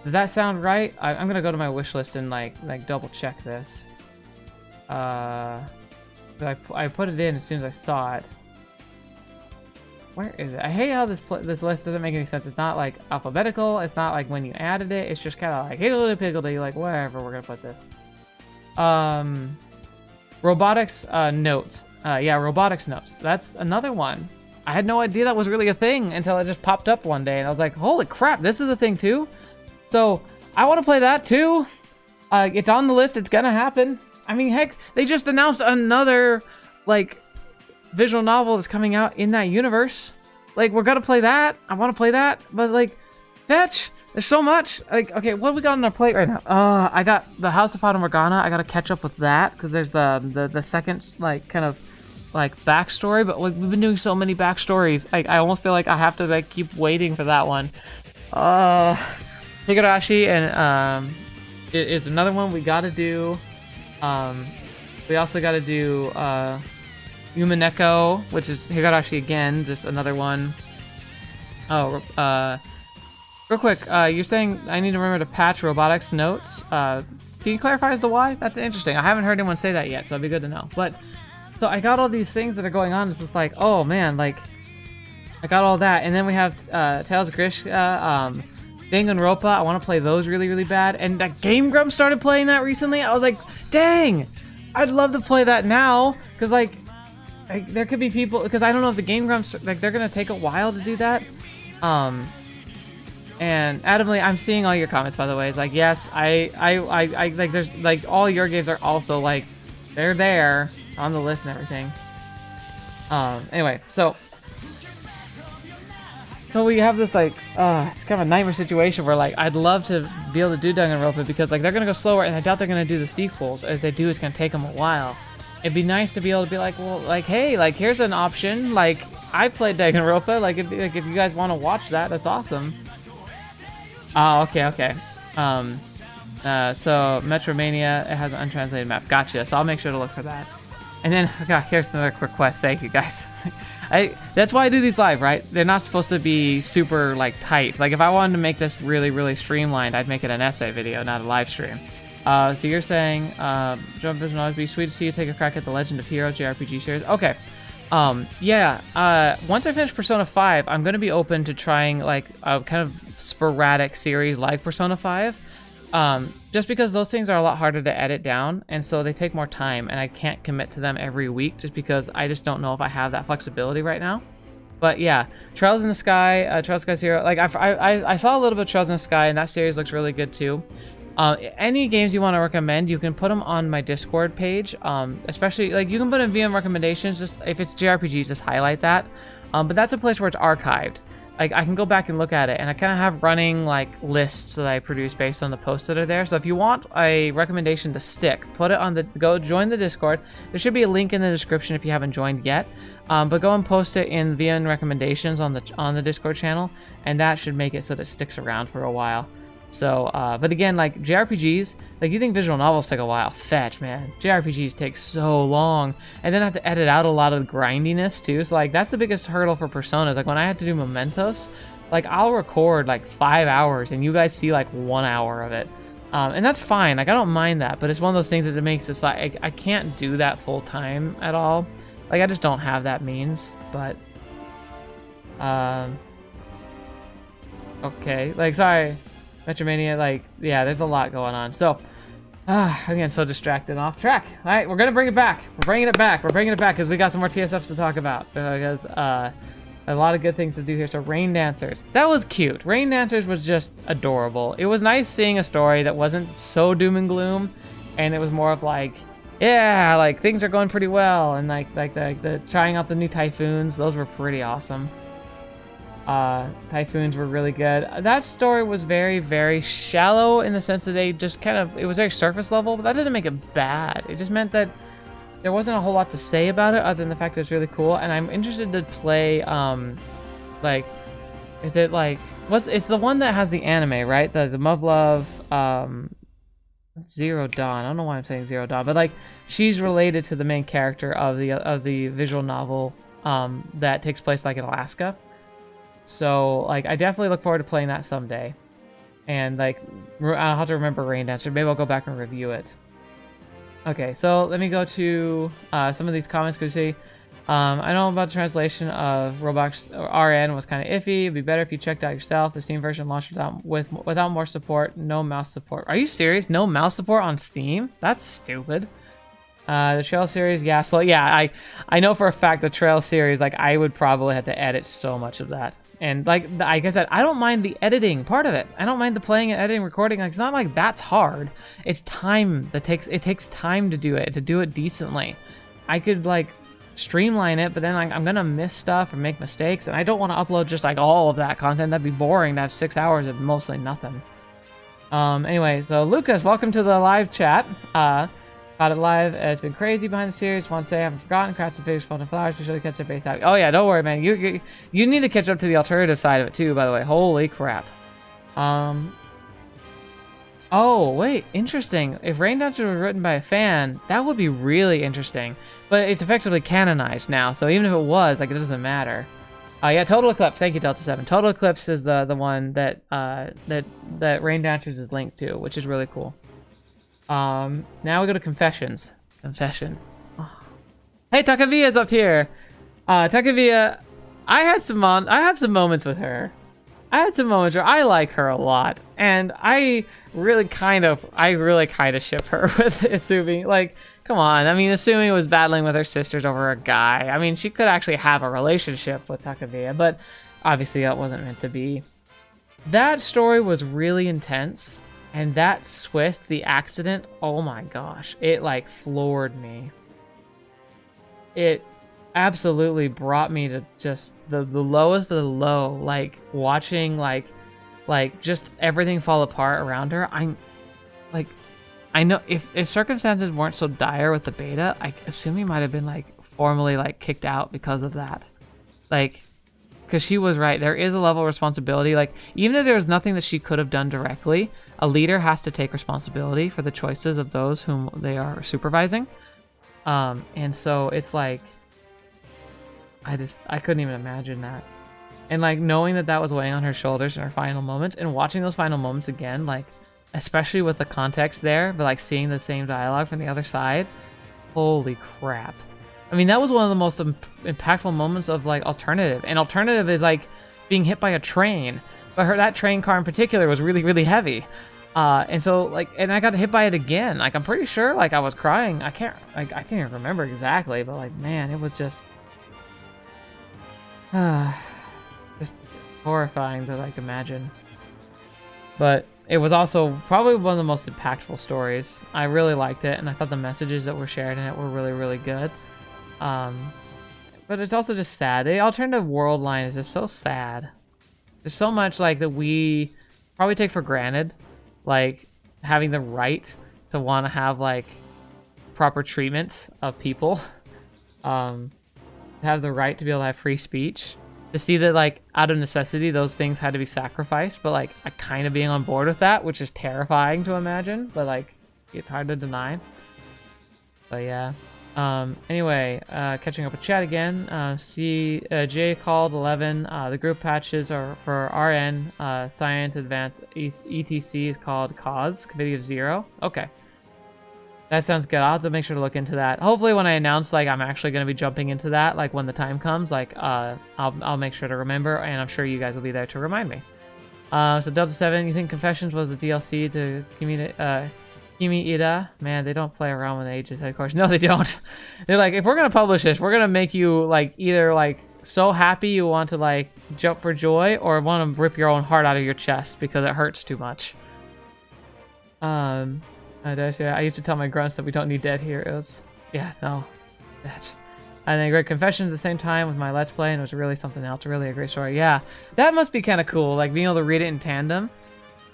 does that sound right? I'm gonna go to my wish list and like double check this. But I put it in as soon as I saw it. Where is it? I hate how this list doesn't make any sense. It's not like alphabetical. It's not like when you added it. It's just kind of like higgledy-piggledy, like wherever we're gonna put this. Robotics notes. Yeah, robotics notes. That's another one. I had no idea that was really a thing until it just popped up one day, and I was like, holy crap, this is a thing too? So I want to play that too. It's on the list. It's gonna happen. I mean, heck, they just announced another like visual novel that's coming out in that universe. Like, we're gonna play that. I want to play that, but like, fetch. There's so much. Like, okay, what do we got on our plate right now? I got the House of Fata Morgana. I gotta catch up with that because there's the second like kind of like backstory. But like, we've been doing so many backstories. Like, I almost feel like I have to like keep waiting for that one. Higurashi and is another one we gotta do. We also gotta do Umineko, which is Higurashi again, just another one. Oh, real quick, you're saying I need to remember to patch robotics notes. Can you clarify as to why? That's interesting. I haven't heard anyone say that yet, so it'd be good to know. But, so I got all these things that are going on. It's just like, oh man, like, I got all that. And then we have Tales of Grishka, Danganronpa. I want to play those really, really bad. And that Game Grumps started playing that recently. I was like, dang, I'd love to play that now. Because, like, there could be people, because I don't know if the Game Grumps, like, they're going to take a while to do that. And Adamly, I'm seeing all your comments, by the way. It's like, yes, I like, there's, like, all your games are also, like, they're there on the list and everything. Anyway, so we have this, like, it's kind of a nightmare situation where, like, I'd love to be able to do Danganronpa because, like, they're gonna go slower, and I doubt they're gonna do the sequels. If they do, it's gonna take them a while. It'd be nice to be able to be like, well, like, hey, like, here's an option. Like, I played Danganronpa. Like, if you guys want to watch that, that's awesome. Oh, okay. So Metromania, it has an untranslated map. Gotcha. So I'll make sure to look for that. And then, okay, here's another quick quest. Thank you, guys. That's why I do these live, right? They're not supposed to be super, like, tight. Like, if I wanted to make this really, really streamlined, I'd make it an essay video, not a live stream. So you're saying, Jump Vision always be sweet to see you take a crack at the Legend of Heroes JRPG series. Okay. Yeah. Once I finish Persona 5, I'm going to be open to trying, like, a kind of sporadic series like Persona 5. Just because those things are a lot harder to edit down, and so they take more time, and I can't commit to them every week just because I just don't know if I have that flexibility right now. But yeah, Trails in the Sky, Trails in the Sky Zero, like I saw a little bit of Trails in the Sky, and that series looks really good too. Any games you want to recommend, you can put them on my Discord page, especially, like, you can put in VM recommendations, just if it's JRPG, just highlight that. But that's a place where it's archived. Like, I can go back and look at it, and I kind of have running, like, lists that I produce based on the posts that are there. So if you want a recommendation to stick, put it on go join the Discord. There should be a link in the description if you haven't joined yet. But go and post it in VN recommendations on the Discord channel, and that should make it so that it sticks around for a while. So, but again, like, JRPGs, like, you think visual novels take a while. Fetch, man. JRPGs take so long. And then I have to edit out a lot of the grindiness, too. So, like, that's the biggest hurdle for Personas. Like, when I had to do Mementos, like, I'll record, like, 5 hours, and you guys see, like, 1 hour of it. And that's fine. Like, I don't mind that. But it's one of those things that it makes it like, I can't do that full-time at all. Like, I just don't have that means. But, okay. Like, sorry. Metromania, like, yeah, there's a lot going on. So, again, so distracted off track. All right, we're going to bring it back. We're bringing it back because we got some more TSFs to talk about. Because a lot of good things to do here. So, Rain Dancers. That was cute. Rain Dancers was just adorable. It was nice seeing a story that wasn't so doom and gloom. And it was more of like, yeah, like, things are going pretty well. And like the trying out the new Typhoons. Those were pretty awesome. Typhoons were really good. That story was very, very shallow in the sense that they just kind of, it was very surface level, but that didn't make it bad. It just meant that there wasn't a whole lot to say about it other than the fact that it's really cool. And I'm interested to play, like, is it like, it's the one that has the anime, right? The Muv-Luv, Zero Dawn. I don't know why I'm saying Zero Dawn, but like, she's related to the main character of the visual novel, that takes place like in Alaska. So, like, I definitely look forward to playing that someday. And, like, I'll have to remember Rain Dancer. Maybe I'll go back and review it. Okay, so let me go to some of these comments. Because, see, I know about the translation of Roblox RN was kind of iffy. It'd be better if you checked out yourself. The Steam version launched without more support. No mouse support. Are you serious? No mouse support on Steam? That's stupid. The Trail series, yeah, slow. Yeah, I know for a fact the Trail series, like, I would probably have to edit so much of that. And like I said, I don't mind the editing part of it. I don't mind the playing and editing, recording. Like, it's not like that's hard. It's time that it takes time to do it decently. I could, like, streamline it, but then like I'm gonna miss stuff or make mistakes, and I don't want to upload just like all of that content. That'd be boring to have 6 hours of mostly nothing. Anyway, so Lucas, welcome to the live chat. Got it live. It's been crazy behind the series. Want to say I haven't forgotten. Crafts and fish, Photonflowers. You should catch up base out. Oh yeah, don't worry, man. You need to catch up to the alternative side of it too. By the way, holy crap. Oh wait, interesting. If Rain Dancer was written by a fan, that would be really interesting. But it's effectively canonized now, so even if it was, like, it doesn't matter. Yeah, Total Eclipse. Thank you, Delta 7. Total Eclipse is the one that that Rain Dancers is linked to, which is really cool. Now we go to Confessions. Confessions. Oh. Hey, Takavia's up here. Takavia, I have some moments with her. I had some moments where I like her a lot, and I really kind of ship her with Asumi. Like, come on. I mean, Asumi was battling with her sisters over a guy. I mean, she could actually have a relationship with Takavia, but obviously that wasn't meant to be. That story was really intense, and that twist, the accident, oh my gosh, it like floored me. It absolutely brought me to just the lowest of the low, like watching like just everything fall apart around her. I know if circumstances weren't so dire with the beta, I assume he might have been like formally like kicked out because of that. Like, because she was right, there is a level of responsibility. Like, even if there was nothing that she could have done directly, a leader has to take responsibility for the choices of those whom they are supervising. And so it's like, I couldn't even imagine that. And like knowing that was weighing on her shoulders in her final moments, and watching those final moments again, like especially with the context there, but like seeing the same dialogue from the other side, holy crap. I mean, that was one of the most impactful moments of like Alternative. And Alternative is like being hit by a train, but that train car in particular was really, really heavy. And so like, and I got hit by it again. Like, I'm pretty sure like I was crying. I can't even remember exactly, but like, man, it was just horrifying to like imagine. But it was also probably one of the most impactful stories. I really liked it, and I thought the messages that were shared in it were really, really good. But it's also just sad. The alternative world line is just so sad. There's so much like that we probably take for granted, like having the right to want to have like proper treatment of people, have the right to be able to have free speech, to see that like out of necessity those things had to be sacrificed, but like I kind of being on board with that, which is terrifying to imagine, but like it's hard to deny. But yeah. Anyway, catching up with chat again. J called 11. The group patches are for RN, Science Advanced ETC is called Cause, Committee of Zero. Okay. That sounds good. I'll have to make sure to look into that. Hopefully when I announce like I'm actually going to be jumping into that, like when the time comes, like I'll make sure to remember, and I'm sure you guys will be there to remind me. So Delta 7, you think Confessions was the DLC to Kimi Ida? Man, they don't play around with ages, of course. No, they don't. They're like, if we're going to publish this, we're going to make you like either like so happy you want to like jump for joy, or want to rip your own heart out of your chest because it hurts too much. I used to tell my grunts that we don't need dead heroes. Yeah, no. Bitch. And then Great Confessions at the same time with my Let's Play, and it was really something else. Really a great story. Yeah, that must be kind of cool, like being able to read it in tandem.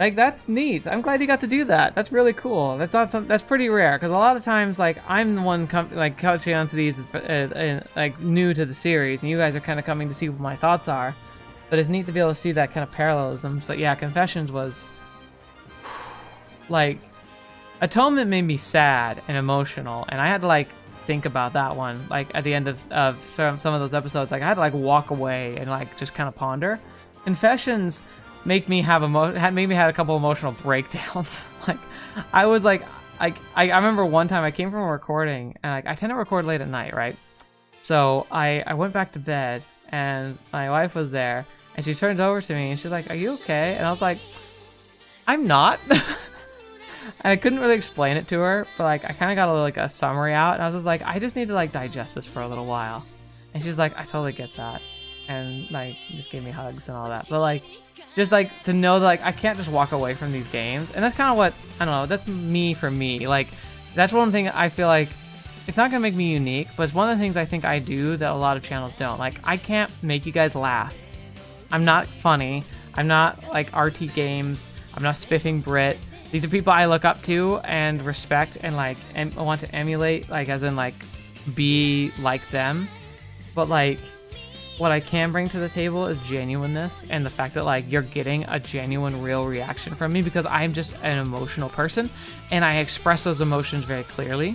Like, that's neat. I'm glad you got to do that. That's really cool. That's not that's pretty rare, because a lot of times, like, I'm the one catching onto these like new to the series, and you guys are kind of coming to see what my thoughts are. But it's neat to be able to see that kind of parallelism. But yeah, Confessions was like, Atonement made me sad and emotional, and I had to like think about that one, like at the end of some of those episodes. Like I had to like walk away and like just kind of ponder. Confessions made me have made me had a couple emotional breakdowns. Like I was like, I remember one time I came from a recording, and like I tend to record late at night, right? So I went back to bed, and my wife was there, and she turns over to me and she's like, "Are you okay?" And I was like, "I'm not." And I couldn't really explain it to her, but like I kind of got like a summary out, and I was just like, I just need to like digest this for a little while. And she's like, I totally get that, and like just gave me hugs and all that. But like, just like to know that like I can't just walk away from these games, and that's kind of what, I don't know, that's me for me. Like that's one thing I feel like it's not gonna make me unique, but it's one of the things I think I do that a lot of channels don't. Like, I can't make you guys laugh. I'm not funny. I'm not like RT Games. I'm not Spiffing Brit. These are people I look up to and respect and like want to emulate, like as in like be like them. But like what I can bring to the table is genuineness and the fact that like you're getting a genuine real reaction from me because I'm just an emotional person and I express those emotions very clearly.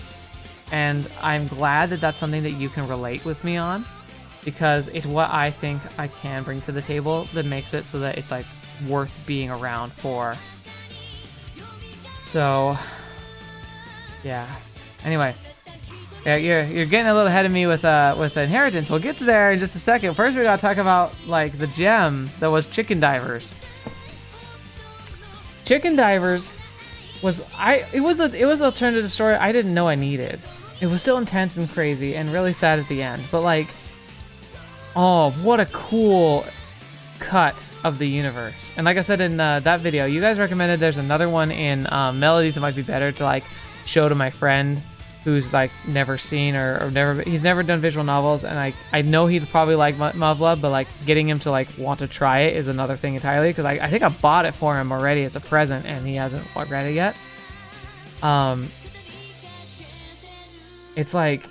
And I'm glad that that's something that you can relate with me on, because it's what I think I can bring to the table that makes it so that it's like worth being around for. So yeah, anyway, yeah, you're getting a little ahead of me with Inheritance. We'll get to there in just a second. First we gotta talk about like the gem that was Chicken Divers. Chicken Divers was it was an alternative story I didn't know I needed. It was still intense and crazy and really sad at the end, but like, oh, what a cool cut of the universe. And like I said in that video, you guys recommended there's another one in Melodies that might be better to like show to my friend who's like never seen or he's never done visual novels, and I know he'd probably like Muv-Luv, but like getting him to like want to try it is another thing entirely, because I think I bought it for him already as a present and he hasn't read it yet. It's like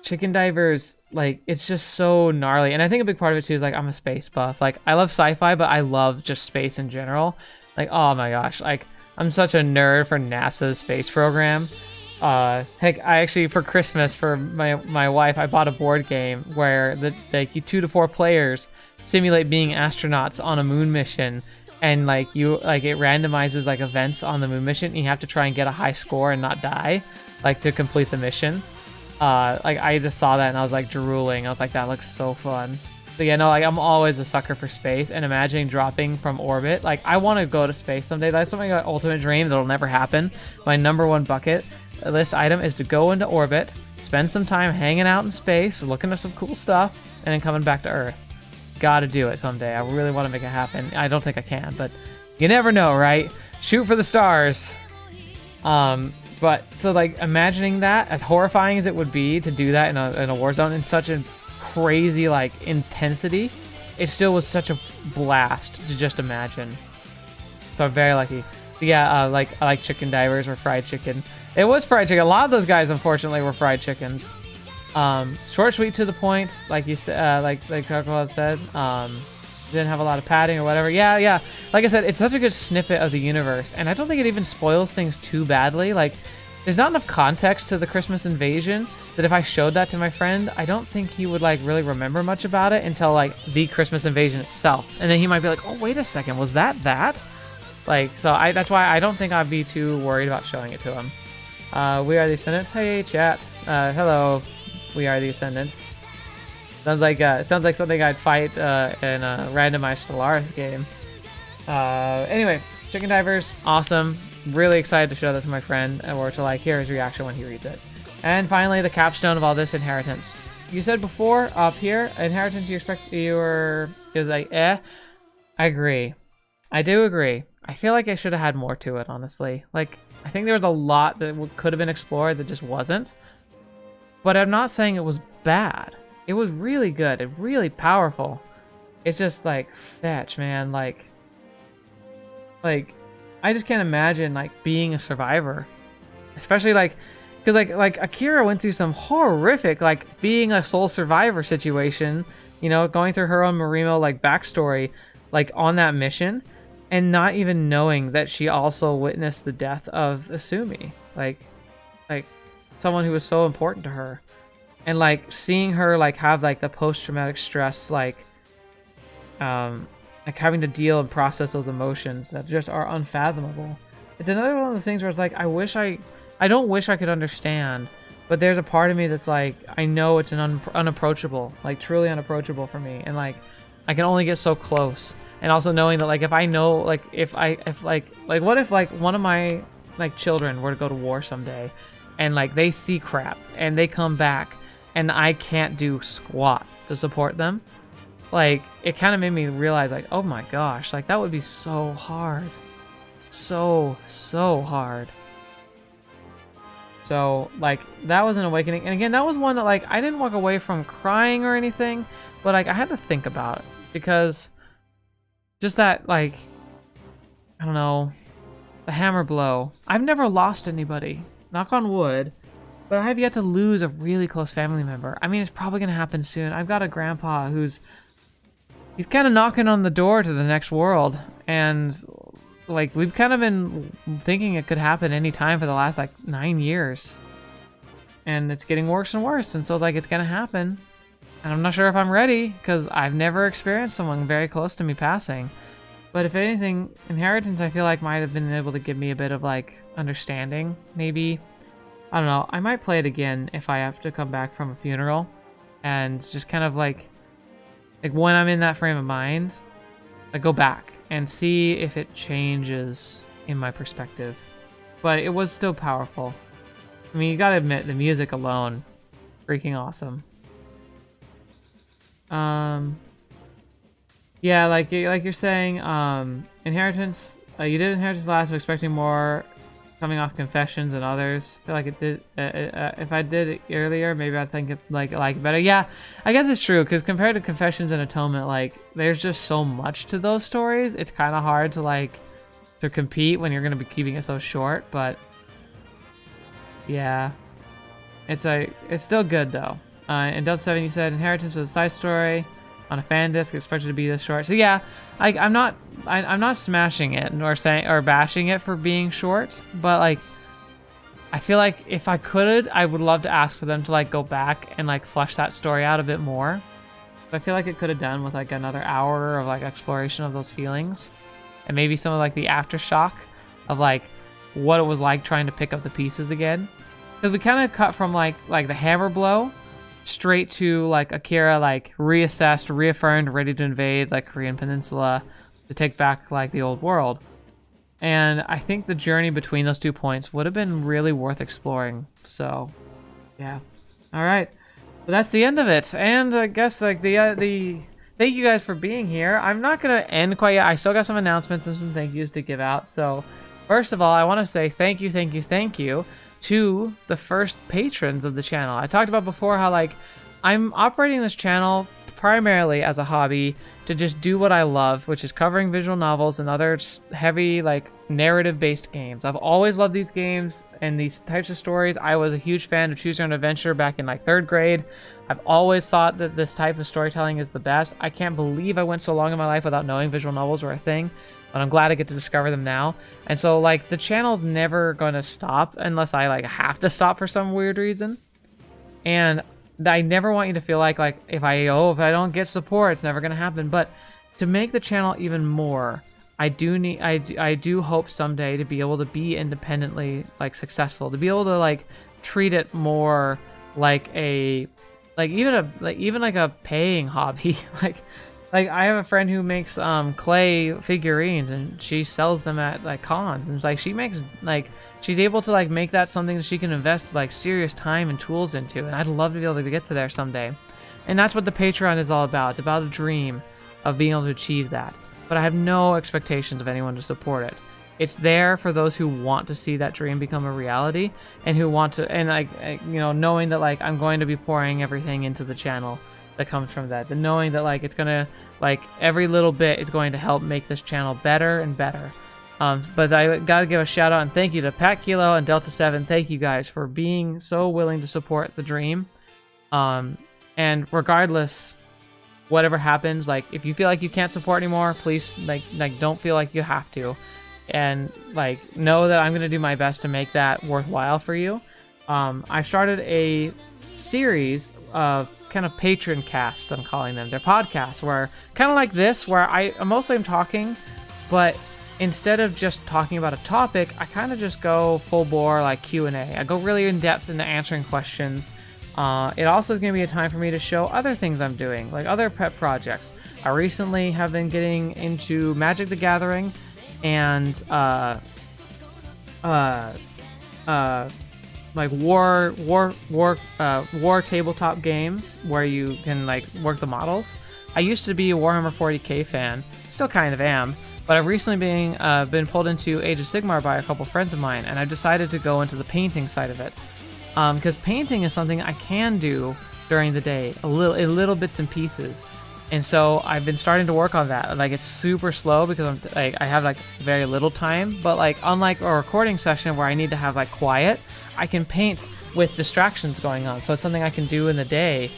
Chicken Divers, like it's just so gnarly, and I think a big part of it too is like I'm a space buff. Like I love sci-fi, but I love just space in general. Like, oh my gosh, like I'm such a nerd for NASA's space program. Heck, I actually for Christmas for my wife I bought a board game where you 2 to 4 players simulate being astronauts on a moon mission, and like it randomizes like events on the moon mission and you have to try and get a high score and not die, like to complete the mission. Like I just saw that and I was like drooling. I was like, that looks so fun. So yeah, no, like I'm always a sucker for space, and imagining dropping from orbit. Like I want to go to space someday. That's something like ultimate dream that'll never happen. My #1 bucket list item is to go into orbit, spend some time hanging out in space, looking at some cool stuff, and then coming back to Earth. Gotta do it someday. I really want to make it happen. I don't think I can, but you never know, right? Shoot for the stars. But so like imagining that, as horrifying as it would be to do that in a war zone in such a crazy like intensity, it still was such a blast to just imagine. So I'm very lucky. But yeah, I like Chicken Divers or fried chicken. It was fried chicken. A lot of those guys, unfortunately, were fried chickens. Short, sweet, to the point, like you said, like Coco said. Didn't have a lot of padding or whatever. Yeah. Like I said, it's such a good snippet of the universe, and I don't think it even spoils things too badly. Like, there's not enough context to the Christmas invasion that if I showed that to my friend, I don't think he would like really remember much about it until like the Christmas invasion itself, and then he might be like, "Oh, wait a second, was that?" Like, so that's why I don't think I'd be too worried about showing it to him. We Are the Ascendant. Hey, chat. Hello. We Are the Ascendant. Sounds like something I'd fight in a randomized Stellaris game. Anyway, Chicken Divers, awesome. Really excited to show that to my friend, or to like hear his reaction when he reads it. And finally, the capstone of all this, Inheritance. You said before up here, Inheritance. You were like, eh. I agree. I do agree. I feel like I should have had more to it, honestly. Like, I think there was a lot that could have been explored that just wasn't. But I'm not saying it was bad. It was really good and really powerful. It's just like, fetch, man. Like I just can't imagine like being a survivor, especially like, because like Akira went through some horrific like being a sole survivor situation, you know, going through her own Marimo like backstory, like on that mission, and not even knowing that she also witnessed the death of Asumi, like someone who was so important to her. And like seeing her like have like the post-traumatic stress, like having to deal and process those emotions that just are unfathomable. It's another one of those things where it's like, I don't wish I could understand, but there's a part of me that's like, I know it's an unapproachable, like truly unapproachable for me, and like I can only get so close. And also knowing that like if I know, like if what if like one of my like children were to go to war someday, and like they see crap and they come back, and I can't do squat to support them. Like, it kind of made me realize, like, oh my gosh, like, that would be so hard. So hard. So, like, that was an awakening. And again, that was one that, like, I didn't walk away from crying or anything, but, like, I had to think about it. Because just that, like, I don't know, the hammer blow. I've never lost anybody, knock on wood, but I have yet to lose a really close family member. I mean, it's probably going to happen soon. I've got a grandpa he's kind of knocking on the door to the next world. And, like, we've kind of been thinking it could happen any time for the last, like, 9 years. And it's getting worse and worse. And so, like, it's going to happen. And I'm not sure if I'm ready, because I've never experienced someone very close to me passing. But if anything, Inheritance, I feel like, might have been able to give me a bit of, like, understanding, maybe. I don't know. I might play it again if I have to come back from a funeral. And just kind of, like when I'm in that frame of mind, I go back and see if it changes in my perspective. But it was still powerful. I mean, you gotta admit, the music alone, freaking awesome. Yeah, like you're saying, Inheritance, you did Inheritance last, I'm expecting more coming off Confessions and others. I feel like it did, if I did it earlier, maybe I'd think it like it better. Yeah, I guess it's true, because compared to Confessions and Atonement, like, there's just so much to those stories, it's kind of hard to, like, to compete when you're going to be keeping it so short, but yeah, it's still good, though. In Delta 7, you said Inheritance was a side story on a fan disc, expected to be this short. So yeah, I'm not smashing it or bashing it for being short, but, like, I feel like if I could, I would love to ask for them to, like, go back and, like, flesh that story out a bit more. But I feel like it could have done with, like, another hour of, like, exploration of those feelings, and maybe some of, like, the aftershock of, like, what it was like trying to pick up the pieces again. Because we kind of cut from, like the hammer blow straight to, like, Akira, like, reassessed, reaffirmed, ready to invade, like, Korean Peninsula to take back, like, the old world. And I think the journey between those 2 points would have been really worth exploring. So, yeah. All right. Well, that's the end of it. And I guess, like, the thank you guys for being here. I'm not going to end quite yet. I still got some announcements and some thank yous to give out. So, first of all, I want to say thank you to the first patrons of the channel. I talked about before how, like, I'm operating this channel primarily as a hobby to just do what I love, which is covering visual novels and other heavy, like, narrative-based games. I've always loved these games and these types of stories. I was a huge fan of Choose Your Own Adventure back in, like, 3rd grade. I've always thought that this type of storytelling is the best. I can't believe I went so long in my life without knowing visual novels were a thing, but I'm glad I get to discover them now. And so, like, the channel's never going to stop unless I, like, have to stop for some weird reason. And I never want you to feel like if I don't get support, it's never going to happen. But to make the channel even more, I do hope someday to be able to be independently, like, successful, to be able to, like, treat it more like a, like, even like a paying hobby. like I have a friend who makes clay figurines, and she sells them at, like, cons, and, like, she makes, like, she's able to, like, make that something that she can invest, like, serious time and tools into, and I'd love to be able to get to there someday. And that's what the Patreon is all about. It's about a dream of being able to achieve that. But I have no expectations of anyone to support it. It's there for those who want to see that dream become a reality, and who want to, and, like, you know, knowing that, like, I'm going to be pouring everything into the channel that comes from that, and knowing that, like, it's gonna, like, every little bit is going to help make this channel better and better. But I gotta give a shout out and thank you to Pat Kilo and Delta 7. Thank you guys for being so willing to support the dream. And regardless, whatever happens, like, if you feel like you can't support anymore, please, like don't feel like you have to. And, like, know that I'm gonna do my best to make that worthwhile for you. I started a series of kind of patron casts, I'm calling them. They're podcasts where, kind of like this, where I mostly am talking, but instead of just talking about a topic, I kind of just go full bore, like, Q&A. I go really in depth into answering questions. It also is going to be a time for me to show other things I'm doing, like other pet projects. I recently have been getting into Magic the Gathering and like war tabletop games where you can, like, work the models. I used to be a Warhammer 40k fan, still kind of am. But I've recently been pulled into Age of Sigmar by a couple friends of mine, and I've decided to go into the painting side of it. because painting is something I can do during the day, in little bits and pieces. And so I've been starting to work on that. Like, it's super slow because I have like very little time, but like unlike a recording session where I need to have like quiet, I can paint with distractions going on. So it's something I can do in the day,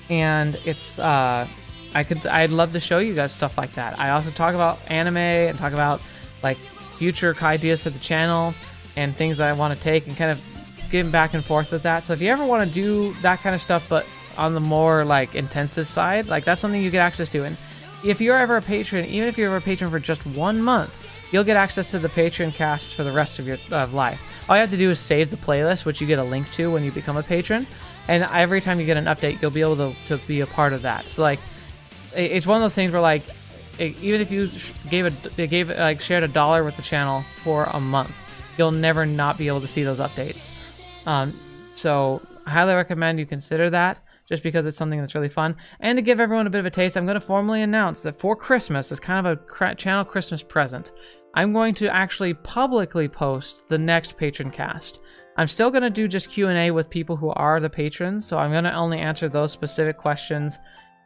and it's I'd love to show you guys stuff like that. I also talk about anime and talk about like future ideas for the channel and things that I want to take and kind of getting back and forth with that. So if you ever want to do that kind of stuff, but on the more like intensive side, like that's something you get access to. And if you're ever a patron, even if you're ever a patron for just 1 month, you'll get access to the Patreon cast for the rest of your life. All you have to do is save the playlist, which you get a link to when you become a patron, and every time you get an update, you'll be able to be a part of that. So like, it's one of those things where like, even if you shared $1 with the channel for a month, you'll never not be able to see those updates. So I highly recommend you consider that, just because it's something that's really fun. And to give everyone a bit of a taste, I'm going to formally announce that for Christmas, as kind of a channel Christmas present, I'm going to actually publicly post the next patron cast. I'm still going to do just Q&A with people who are the patrons, so I'm going to only answer those specific questions,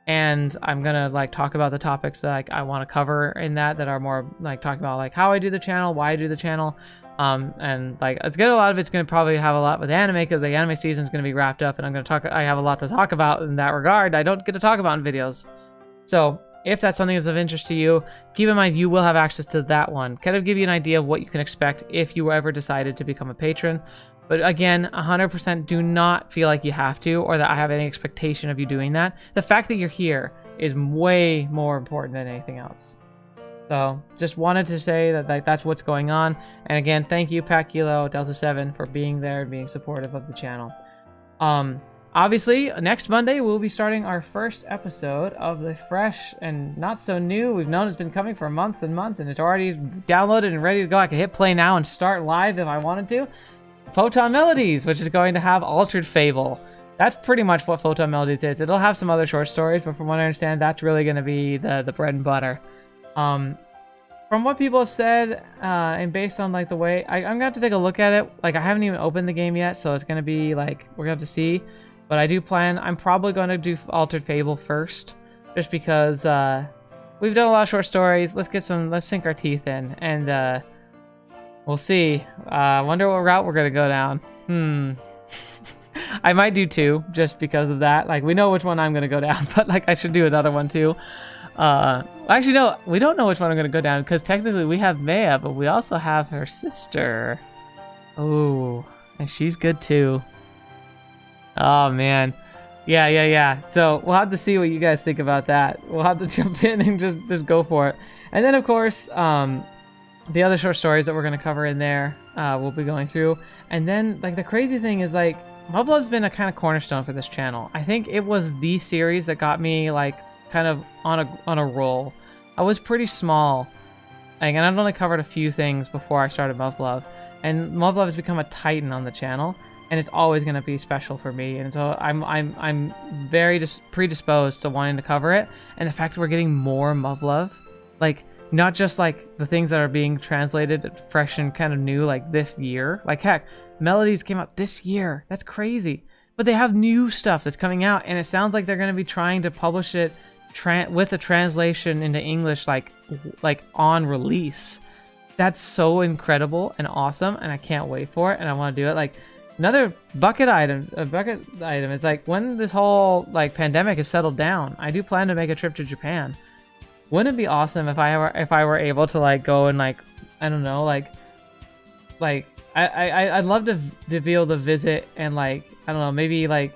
and I'm going to like talk about the topics that like I want to cover in that are more like talking about like how I do the channel, why I do the channel. And like it's good. A lot of it's going to probably have a lot with anime because the anime season is going to be wrapped up, and I have a lot to talk about in that regard. I don't get to talk about in videos. So if that's something that's of interest to you, keep in mind you will have access to that one. Kind of give you an idea of what you can expect if you ever decided to become a patron. But again, 100% do not feel like you have to, or that I have any expectation of you doing that. The fact that you're here is way more important than anything else. So just wanted to say that that's what's going on. And again, thank you, Pat Kilo Delta 7, for being there and being supportive of the channel. Obviously, next Monday we'll be starting our first episode of the fresh and not so new. We've known it's been coming for months and months, and it's already downloaded and ready to go. I can hit play now and start live if I wanted to. Photonmelodies, which is going to have Altered Fable. That's pretty much what Photonmelodies is. It'll have some other short stories, but from what I understand, that's really going to be the bread and butter. From what people have said, and based on like the way I'm gonna have to take a look at it. Like, I haven't even opened the game yet, so it's gonna be like we're gonna have to see. But I do plan. I'm probably gonna do Altered Fable first, just because we've done a lot of short stories. Let's sink our teeth in, and we'll see. Wonder what route we're gonna go down. I might do 2 just because of that. Like, we know which one I'm gonna go down, but like I should do another one too. Actually, no, we don't know which one I'm gonna go down, because technically we have Maya, but we also have her sister. Oh, and she's good too. Oh man, yeah. So we'll have to see what you guys think about that. We'll have to jump in and just go for it. And then of course, the other short stories that we're gonna cover in there, we'll be going through. And then like the crazy thing is like Muv-Luv's been a kind of cornerstone for this channel. I think it was the series that got me like kind of on a roll. I was pretty small, and I've only covered a few things before I started Muv-Luv, and Muv-Luv has become a titan on the channel, and it's always going to be special for me. And so I'm very predisposed to wanting to cover it. And the fact that we're getting more Muv-Luv, like not just like the things that are being translated fresh and kind of new like this year. Like heck, Melodies came out this year. That's crazy. But they have new stuff that's coming out, and it sounds like they're going to be trying to publish it with a translation into English like on release. That's so incredible and awesome, and I can't wait for it, and I want to do it. Like another bucket item. It's like when this whole like pandemic is settled down, I do plan to make a trip to Japan. Wouldn't it be awesome if I were able to like go and like, I don't know, like I'd love to be able to visit and like, I don't know, maybe like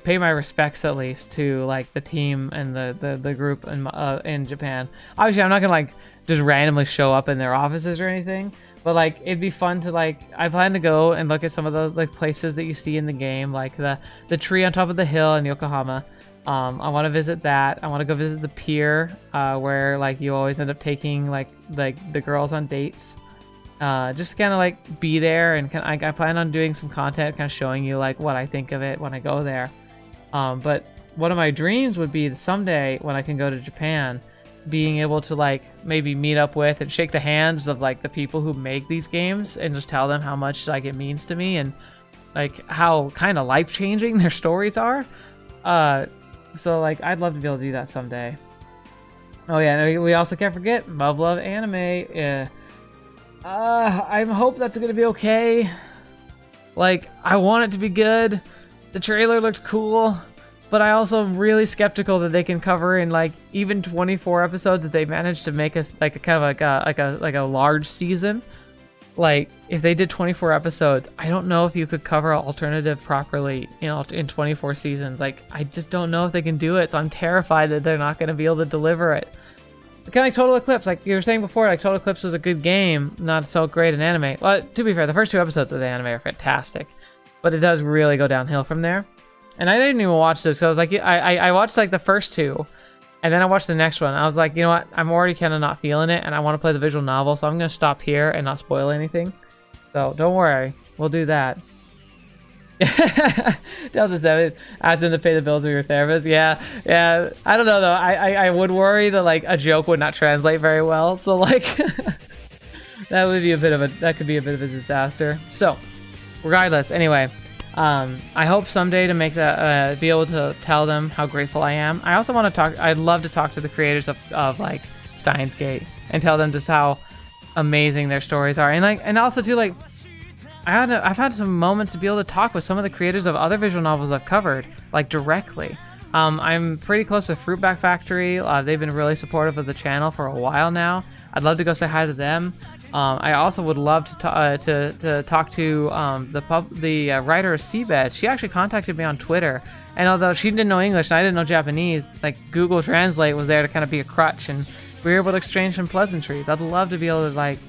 pay my respects at least to like the team and the group in Japan. Obviously, I'm not gonna like just randomly show up in their offices or anything, but like it'd be fun to like, I plan to go and look at some of the like places that you see in the game, like the tree on top of the hill in Yokohama. I want to visit that. I want to go visit the pier where like you always end up taking like the girls on dates. Just kind of like be there, and I plan on doing some content kind of showing you like what I think of it when I go there. But one of my dreams would be someday when I can go to Japan, being able to like maybe meet up with and shake the hands of like the people who make these games and just tell them how much like it means to me, and like how kind of life-changing their stories are. So like I'd love to be able to do that someday. Oh yeah, and we also can't forget Muv-Luv Anime. I hope that's gonna be okay. Like, I want it to be good. The trailer looked cool, but I also am really skeptical that they can cover in like even 24 episodes that they managed to make us like a kind of like a large season. Like, if they did 24 episodes, I don't know if you could cover an alternative properly, you know, in 24 seasons. Like, I just don't know if they can do it, so I'm terrified that they're not going to be able to deliver it. Kind of like Total Eclipse, like you were saying before, like Total Eclipse was a good game, not so great an anime. Well, to be fair, the first 2 episodes of the anime are fantastic, but it does really go downhill from there. And I didn't even watch this, so I was like, I watched like the first 2, and then I watched the next one. I was like, you know what, I'm already kind of not feeling it, and I want to play the visual novel, so I'm going to stop here and not spoil anything. So don't worry, we'll do that. Delta 7 asked him to pay the bills of your therapist. Yeah. I don't know though. I would worry that like a joke would not translate very well. So like that could be a bit of a disaster. So regardless, anyway, I hope someday to make that be able to tell them how grateful I am. I also want to talk. I'd love to talk to the creators of like Steins Gate and tell them just how amazing their stories are, and also too like. I've had some moments to be able to talk with some of the creators of other visual novels I've covered, like directly. I'm pretty close to Fruitback Factory. They've been really supportive of the channel for a while now. I'd love to go say hi to them. I also would love to talk to the writer of Seabed. She actually contacted me on Twitter, and although she didn't know English and I didn't know Japanese, like Google Translate was there to kind of be a crutch, and we were able to exchange some pleasantries. I'd love to be able to like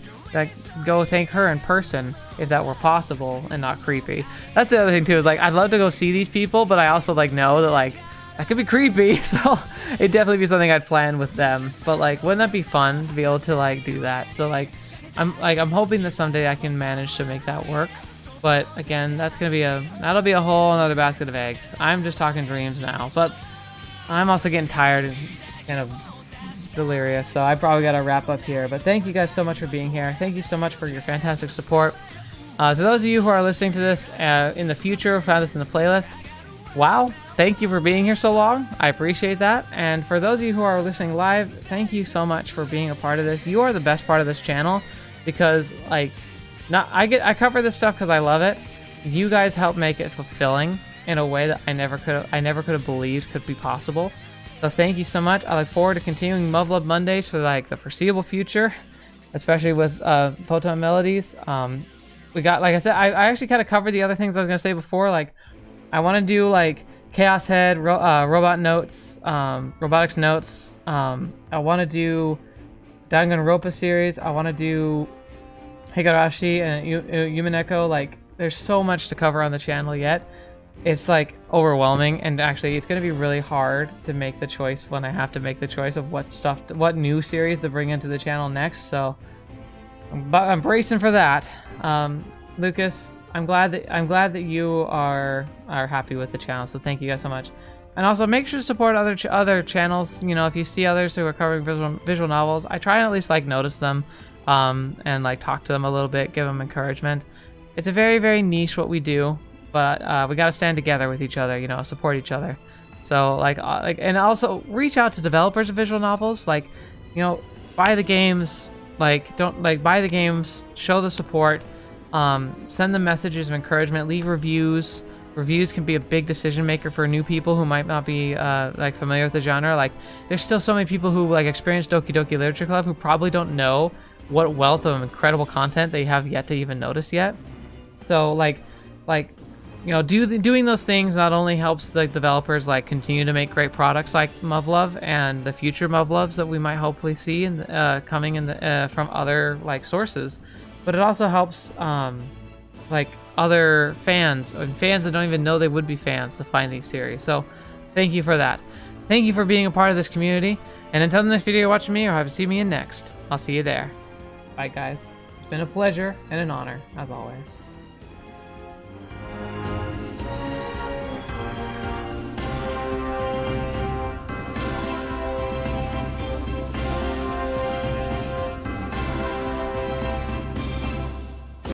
go thank her in person if that were possible and not creepy. That's the other thing too, is like I'd love to go see these people, but I also like know that like that could be creepy, so it'd definitely be something I'd plan with them. But like, wouldn't that be fun to be able to like do that? So like I'm hoping that someday I can manage to make that work. But again, that'll be a whole another basket of eggs. I'm just talking dreams now, but I'm also getting tired and kind of delirious, so I probably gotta wrap up here. But thank you guys so much for being here. Thank you so much for your fantastic support. To those of you who are listening to this in the future, found this in the playlist, wow, thank you for being here so long. I appreciate that. And for those of you who are listening live, thank you so much for being a part of this. You are the best part of this channel, because like I cover this stuff because I love it. You guys help make it fulfilling in a way that I never could have believed could be possible. So thank you so much. I look forward to continuing Muv-Luv Mondays for like the foreseeable future, especially with Photonmelodies. We got, like I said, I actually kind of covered the other things I was gonna say before. Like, I want to do like Chaos Head, Robot Notes, Robotics Notes. I want to do Danganronpa series. I want to do Higurashi and Yumineko. Like, there's so much to cover on the channel yet. It's like overwhelming, and actually it's going to be really hard to make the choice when I have to make the choice of what new series to bring into the channel next. So I'm bracing for that. Lucas, I'm glad that you are happy with the channel, so thank you guys so much. And also make sure to support other channels. You know, if you see others who are covering visual novels, I try and at least like notice them and like talk to them a little bit, give them encouragement. It's a very, very niche what we do, but we got to stand together with each other, you know, support each other. So like and also reach out to developers of visual novels, like, you know, buy the games, buy the games, show the support, send them messages of encouragement, leave reviews. Reviews can be a big decision maker for new people who might not be like familiar with the genre. Like, there's still so many people who like experience Doki Doki Literature Club who probably don't know what wealth of incredible content they have yet to even notice yet. So like you know, doing those things not only helps the developers like continue to make great products like Muv-Luv and the future Muv-Luvs that we might hopefully see in coming in from other like sources, but it also helps like other fans and fans that don't even know they would be fans to find these series. So thank you for that. Thank you for being a part of this community. And until the next video you're watching me or have to see me in next, I'll see you there. Bye guys. It's been a pleasure and an honor as always.